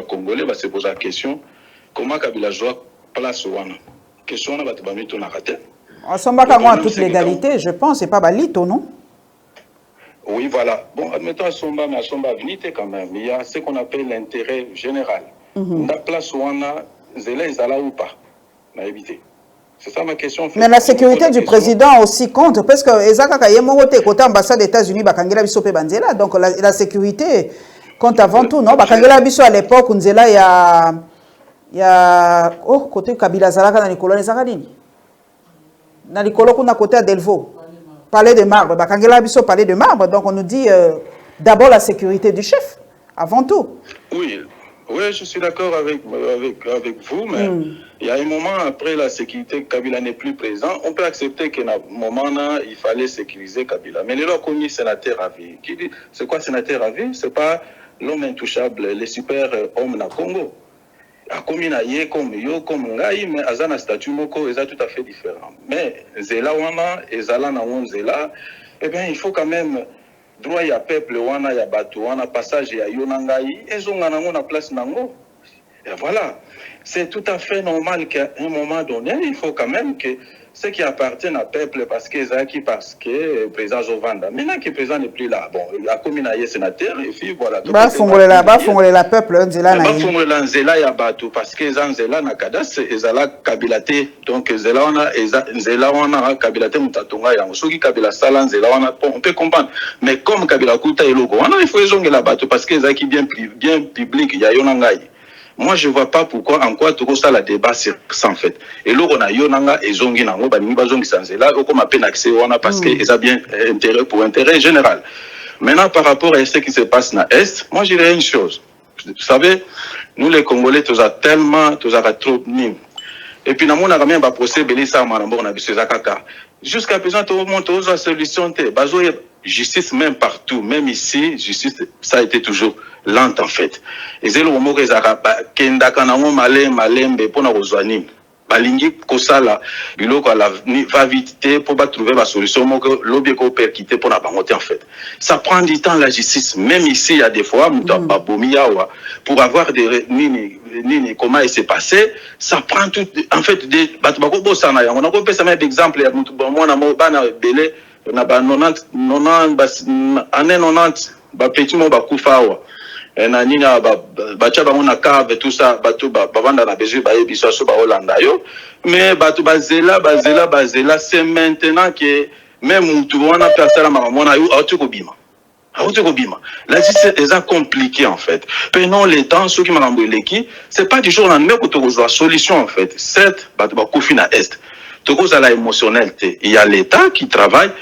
congolais, se posent la question, comment Kabila joue Place Ouana? Question, on va te mettre ton arrêté. On s'en bat à toute légalité, je pense, c'est pas Balito, non? Oui, voilà. Bon, admettons à Somba, mais à Somba, venite quand même. Il y a ce qu'on appelle l'intérêt général. La Place Ouana, Zélé, Zala ou pas? C'est ça ma question. Mais la sécurité du président aussi compte, parce que côté ambassade des États-Unis, donc la sécurité compte avant tout, non? À l'époque, il y a côté Kabila Zalaka dans les colonies Zagadini. Dans les colloques, on a côté à Delvaux. Palais de marbre. Bakangela Bisso, palais de marbre. Donc, on nous dit d'abord la sécurité du chef, avant tout. Oui, oui, je suis d'accord avec vous, mais il y a un moment après la sécurité, Kabila n'est plus présent. On peut accepter qu'à un moment là, il fallait sécuriser Kabila. Mais les lois commis sénateur à vie. Qui dit, c'est quoi sénateur à vie? C'est pas l'homme intouchable, les super hommes na Congo. A commis na ye comme yo, comme ngai, mais azana statut moko, ils sont tout à fait différents. Mais zela wana, ezala na zela, eh bien, il faut quand même droit ya peuple wana ya bato wana passage ya yo nangai ezonga nango na place nango. Et voilà, c'est tout à fait normal qu'à un moment donné, il faut quand même que ceux qui appartiennent au peuple, parce que le président Jovanda, maintenant que le président n'est plus là, bon, il a commis un sénateur, et puis voilà. Fongoler la peuple, Nzela na yi. Fongoler Nzela ya bato, parce que Nzela na kadas, ezala kabilate, donc Nzela wana kabilate mutatonga yango. Soki kabila sala Nzela wana, on peut comprendre. Mais comme kabila kuta elogo, il faut ezonge la bato, parce que ezala qui bien public, il y a yonangai. Moi, je ne vois pas pourquoi, en quoi, tout ça, la débat sur ça, en fait. Et là, on a yonanga et zongi nango, banimi bazongi sanzela, on a peine accès, on a parce qu'ils ont bien intérêt pour intérêt général. Maintenant, par rapport à ce qui se passe dans l'Est, moi, je dirais une chose. Vous savez, nous, les Congolais, tous a tellement, tous a trop mis. Et puis, on a quand même un procès, Bélissa, on a vu ces akaka. Jusqu'à présent, tout le monde a une solution. Justice, même partout, même ici, justice, ça a été toujours lente en fait. Et c'est le moment que ça a kendaka na mo malembe pour na rozwani. Balingi kosala biloko va vite pour trouver la solution moko lobby ko perkité pour na bangote en fait. Ça prend du temps la justice, même ici il y a des fois pour avoir des nini comment il s'est passé, ça prend tout en fait des batubako bosana yango. On a compris ça même d'exemple ya mutu bon na mo bana belé na ba 90 année 90 ba petit mo ba kufawa. Na nina bacha bango na cave tout ça bato bavanda na besoin ba yebiso so ba Hollanda yo mais bato bazela c'est maintenant que même mutu wana personne ma mona yo autukobima la justice est compliqué en fait pendant les temps ceux qui m'ont qui c'est pas du jour au lendemain que tu reçois solution en fait certes bato ba kofina est to cause la émotionnelle il y a l'état qui travaille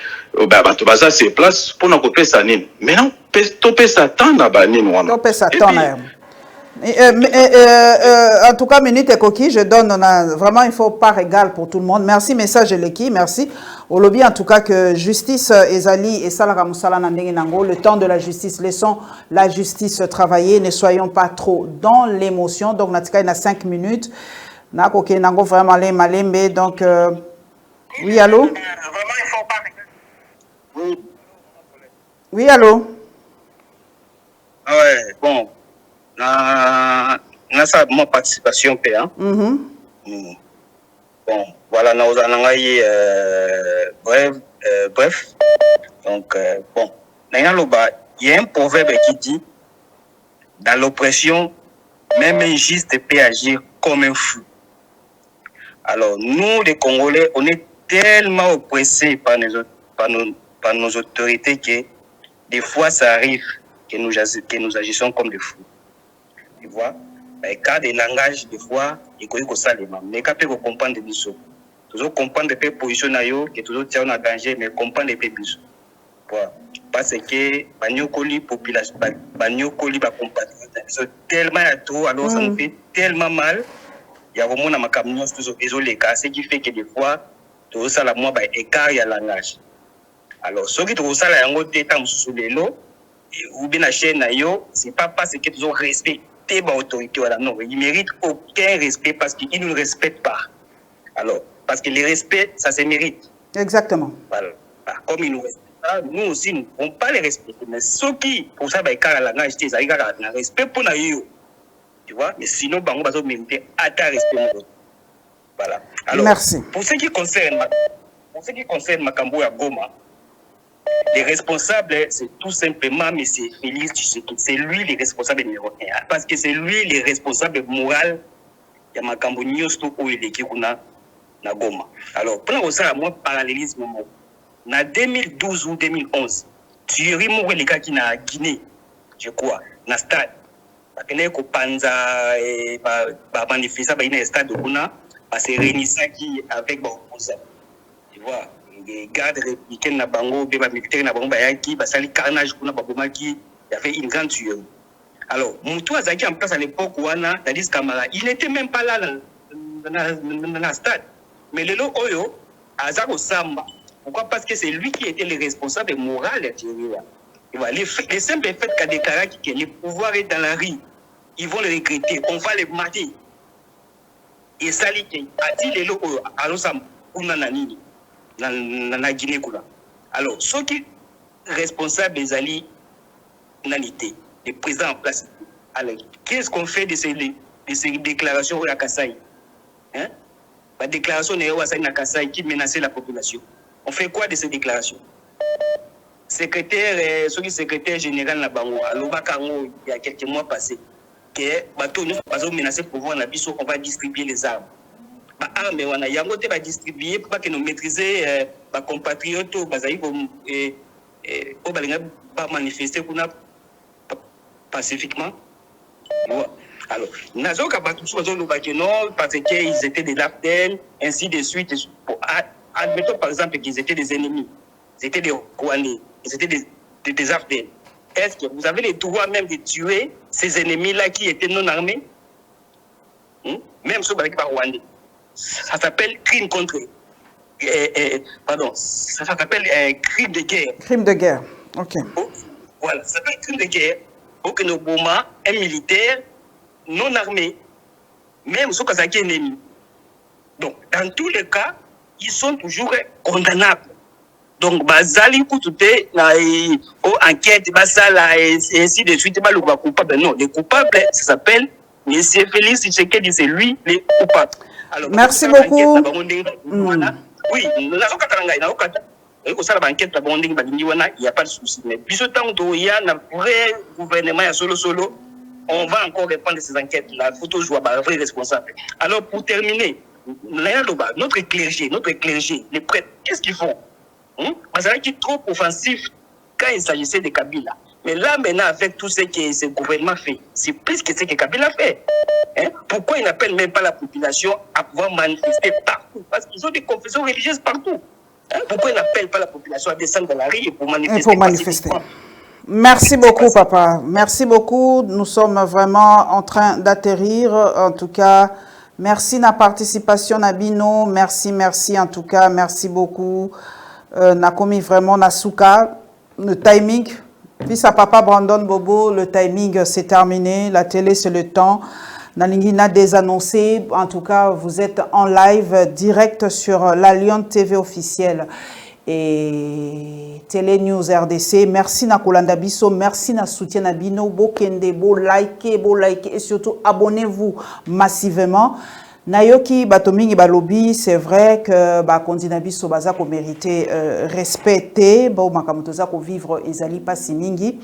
bato baza se place pour na kopesa nini maintenant topé Satan na banine wana. Topé Satan en tout cas, minute et coquille, je donne, vraiment, il faut part égale pour tout le monde. Merci, message Leki, merci. Au lobby, en tout cas, que justice, Ezali et Salara Moussala Nandengenango, le temps de la justice, laissons la justice travailler, ne soyons pas trop dans l'émotion. Donc, Natika, il y a 5 minutes. Nakoke Nango, vraiment, les malembe. Donc, oui, allô? Vraiment, il faut pas égale. Oui, allô? Ouais, bon, ça ma participation payant. Bon, voilà, nous avons bref. Donc, bon, il y a un proverbe qui dit dans l'oppression, même un juste peut agir comme un fou. Alors, nous, les Congolais, on est tellement oppressés par nos autorités que des fois, ça arrive que nous agissons comme des fous. Tu vois? Mais quand des langages, des fois, il faut que ça les mêmes. Mais quand on comprend des bisous, toujours comprendre des positions que toujours tiens en danger, mais comprendre des bisous. Parce que Banyokoli population, Banyokoli ba compatriotes, tellement trop, alors ça nous fait tellement mal. Il y a vraiment ma camion toujours désolé, ce qui fait que des fois, tout ça la moi ba écart il y a langage. Alors ceux qui trouvent ça la yango tétam sous les lots ou bien la chaîne c'est pas parce que ils ont respecté l'autorité voilà non ils méritent aucun respect parce qu'ils ne nous respectent pas. Alors parce que le respect ça se mérite. Exactement. Voilà. Comme ils nous respectent pas, nous aussi nous ne pouvons pas les respecter. Mais ceux qui pour ça bah car la langage c'est ça ils ont respect pour na yo. Tu vois mais sinon bango bazo mériter à ta respect. Voilà. Alors merci. Pour ce qui concerne Makambo ya Goma, les responsables, c'est tout simplement, mais c'est Félix Tshisekedi. C'est lui le responsable numéro 1. Parce que c'est lui le responsable moral de Makambo Nyosto ou il est na Goma. Alors, pour ça, moi, parallélisme, en 2012 ou 2011, tu as vu les gars qui na Guinée, je crois, na stade. Parce que ko panza et ba manifester ba ina stade de Gona, parce que réunissant qui avec ba opposant. tu vois, les gardes républicains na bango, des militaires na bango bayaki, basali carnage kuna babomaki, il y avait une grande tuerie. Alors, Moutou Azaki en place à l'époque où Dadis Kamara, il n'était même pas là dans le stade. Mais le lot Oyo, Azako Samba. Pourquoi? Parce que c'est lui qui était le responsable moral de Thierry. Les simples faits qu'a déclaré que le pouvoir est dans la rue, ils vont le regretter, on va les mater. Et ça, il a dit le lot Oyo, alors Samba, on a nini, na Guinée Koula. Alors, ceux qui sont responsables des alliés, nalité. Les présidents en place. Alors, qu'est-ce qu'on fait de ces déclarations à Kassai? Hein? La déclaration de Kassai qui menaçait la population. On fait quoi de ces déclarations? Secrétaire général de Bango, à Lobakango, il y a quelques mois passés, que bateau nous avons menacé pour voir on va distribuer les armes. Mais on a yangote va distribuer pour que nous maîtriser nos compatriotes au manifester pacifiquement. Alors, Nazo parce qu'ils étaient des Lafdel, ainsi de suite. Admettons par exemple qu'ils étaient des ennemis, ils étaient des Rwandais, ils étaient des Afdel. Est-ce que vous avez le droit même de tuer ces ennemis-là qui étaient non armés? Même ceux qui sont Rwandais. Ça s'appelle crime contre. Pardon, ça s'appelle crime de guerre. Crime de guerre, ok. Voilà, ça s'appelle crime de guerre. Pour que nos Boma, un militaire non armé, même ceux qui sont ennemis. Donc, dans tous les cas, ils sont toujours condamnables. Donc, bazali koutouté, enquête, basala, et ainsi de suite, le coupable. Non, les coupables, ça s'appelle M. Félix Tshisekedi, c'est lui, les coupables. Alors, merci beaucoup. Oui, il n'y a pas de souci. Mais puis, tant qu'il y a un vrai gouvernement solo, on va encore répondre à ces enquêtes. La photo joue un vrai responsable. Alors, pour terminer, notre clergé, les prêtres, qu'est-ce qu'ils font? C'est qui est trop offensif quand il s'agissait de Kabila. Mais là, maintenant, avec tout ce que ce gouvernement fait, c'est plus que ce que Kabila fait. Pourquoi ils n'appellent même pas la population à pouvoir manifester partout? Parce qu'ils ont des confessions religieuses partout. Pourquoi ils n'appellent pas la population à descendre dans la rue pour manifester? Merci beaucoup, papa. Merci beaucoup. Nous sommes vraiment en train d'atterrir. En tout cas, merci de la participation, Nabino. Merci en tout cas. Merci beaucoup. Nakomi vraiment Nasuka. Le timing. Puis à papa Brandon Bobo, le timing c'est terminé. La télé c'est le temps. Nalingi n'a désannoncé. En tout cas, vous êtes en live direct sur la Lyon TV officielle et Télé News RDC. Merci na Kolanda Biso, merci na soutien na Bino, bokende, bo likez et surtout abonnez-vous massivement. Nayoki batomingi balobi, c'est vrai que ba kondina biso baza ko mériter respecter, ba makamutoza ko vivre ezali pas simingi.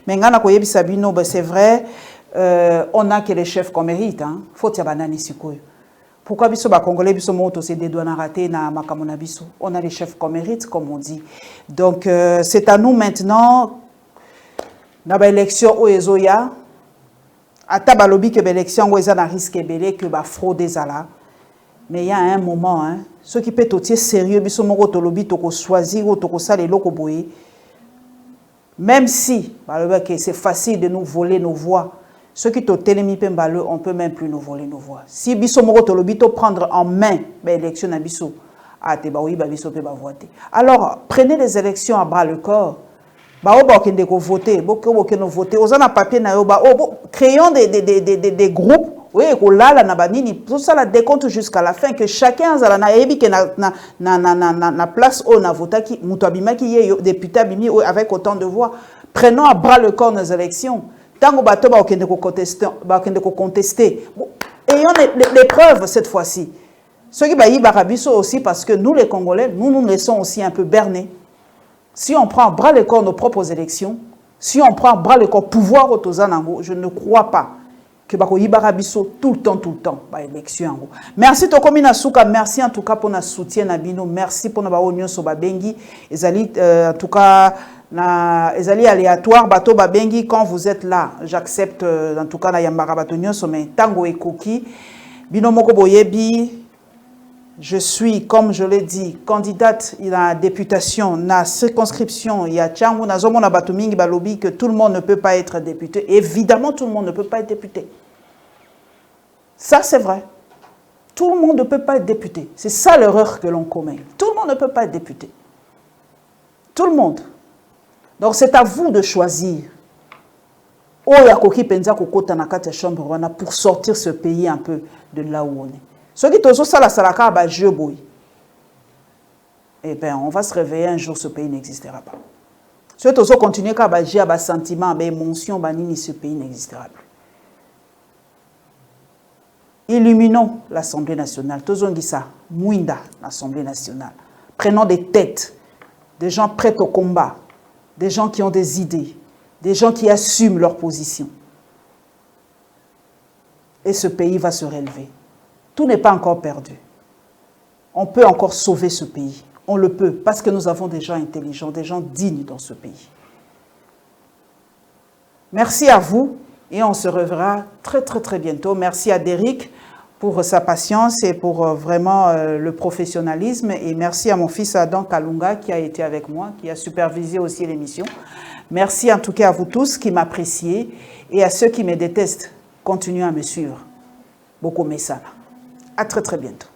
Mais ngana ko yebisa bino, c'est vrai. On a que les chefs qu'on mérite, hein. Faut y banani sikoyo. Pourquoi biso ba congolais biso moto c'est des douanes ratés na makamona biso. On a les chefs qu'on mérite comme on dit. Donc c'est à nous maintenant na ba élection o ezoya. Ata ba lobi que ba élection o eza na risque belé que ba fraude ezala. Mais il y a un moment hein, ceux qui peut totier sérieux biso moko to lobi to ko choisir ou to ko sala eloko boye. Même si ba lobi que c'est facile de nous voler nos voix. Ceux qui sont télémi pembalo, on peut même plus nous voler nos voix. Si biso moko tolobito prendre en main l'élection na biso, ate ba oui ba biso pe ba voter. Alors prenez les élections à bras le corps. Ba o ba okende ko voter, boko no voter. Ozana papier na yo ba créons des groupes, oui ko lala na banini, tout ça la décompte jusqu'à la fin que chacun zala na yebi que na place o na vota ki muto abima ki ye député abimi avec autant de voix. Prenons à bras le corps nos élections. Tant que va contester, ayons les preuves cette fois-ci. Ceux qui baillent Barabiso aussi parce que nous les Congolais, nous laissons aussi un peu berner. Si on prend à bras le corps nos propres élections, si on prend à bras le corps pouvoir au Tozanango, je ne crois pas que Bakoyi Barabiso tout le temps, élection. Merci Tokomi Nasuka, merci en tout cas pour notre soutien Nabino, merci pour notre union sur Babengi, en tout cas. Ezali aléatoire bato babengi quand vous êtes là j'accepte en tout cas na yambara bato nyonso mais tango ekoki bino moko boyebi Je suis, comme je l'ai dit, candidate à la députation, dans la circonscription, il y a Tchangou, dans Zomona Batumingi Balobi, que tout le monde ne peut pas être député. Évidemment, tout le monde ne peut pas être député. Ça, c'est vrai. Tout le monde ne peut pas être député. C'est ça l'erreur que l'on commet. Tout le monde ne peut pas être député. Tout le monde. Donc, c'est à vous de choisir. Chambre pour sortir ce pays un peu de là où on est. Ceux qui sont ça la salaka ba jeu boy. Eh bien, on va se réveiller un jour, ce pays n'existera pas. Ceux qui sont continuer à ba jeu ba sentiment ba émotion ba nini, ce pays n'existera plus. Illuminons l'Assemblée nationale. Tozongisa, Mouinda, l'Assemblée nationale. Prenons des têtes, des gens prêts au combat, des gens qui ont des idées, des gens qui assument leur position. Et ce pays va se relever. Tout n'est pas encore perdu. On peut encore sauver ce pays. On le peut parce que nous avons des gens intelligents, des gens dignes dans ce pays. Merci à vous et on se reverra très très très bientôt. Merci à Derrick pour sa patience et pour vraiment le professionnalisme. Et merci à mon fils Adam Kalunga qui a été avec moi, qui a supervisé aussi l'émission. Merci en tout cas à vous tous qui m'appréciez et à ceux qui me détestent. Continuez à me suivre. Beaucoup Messana. À très très bientôt.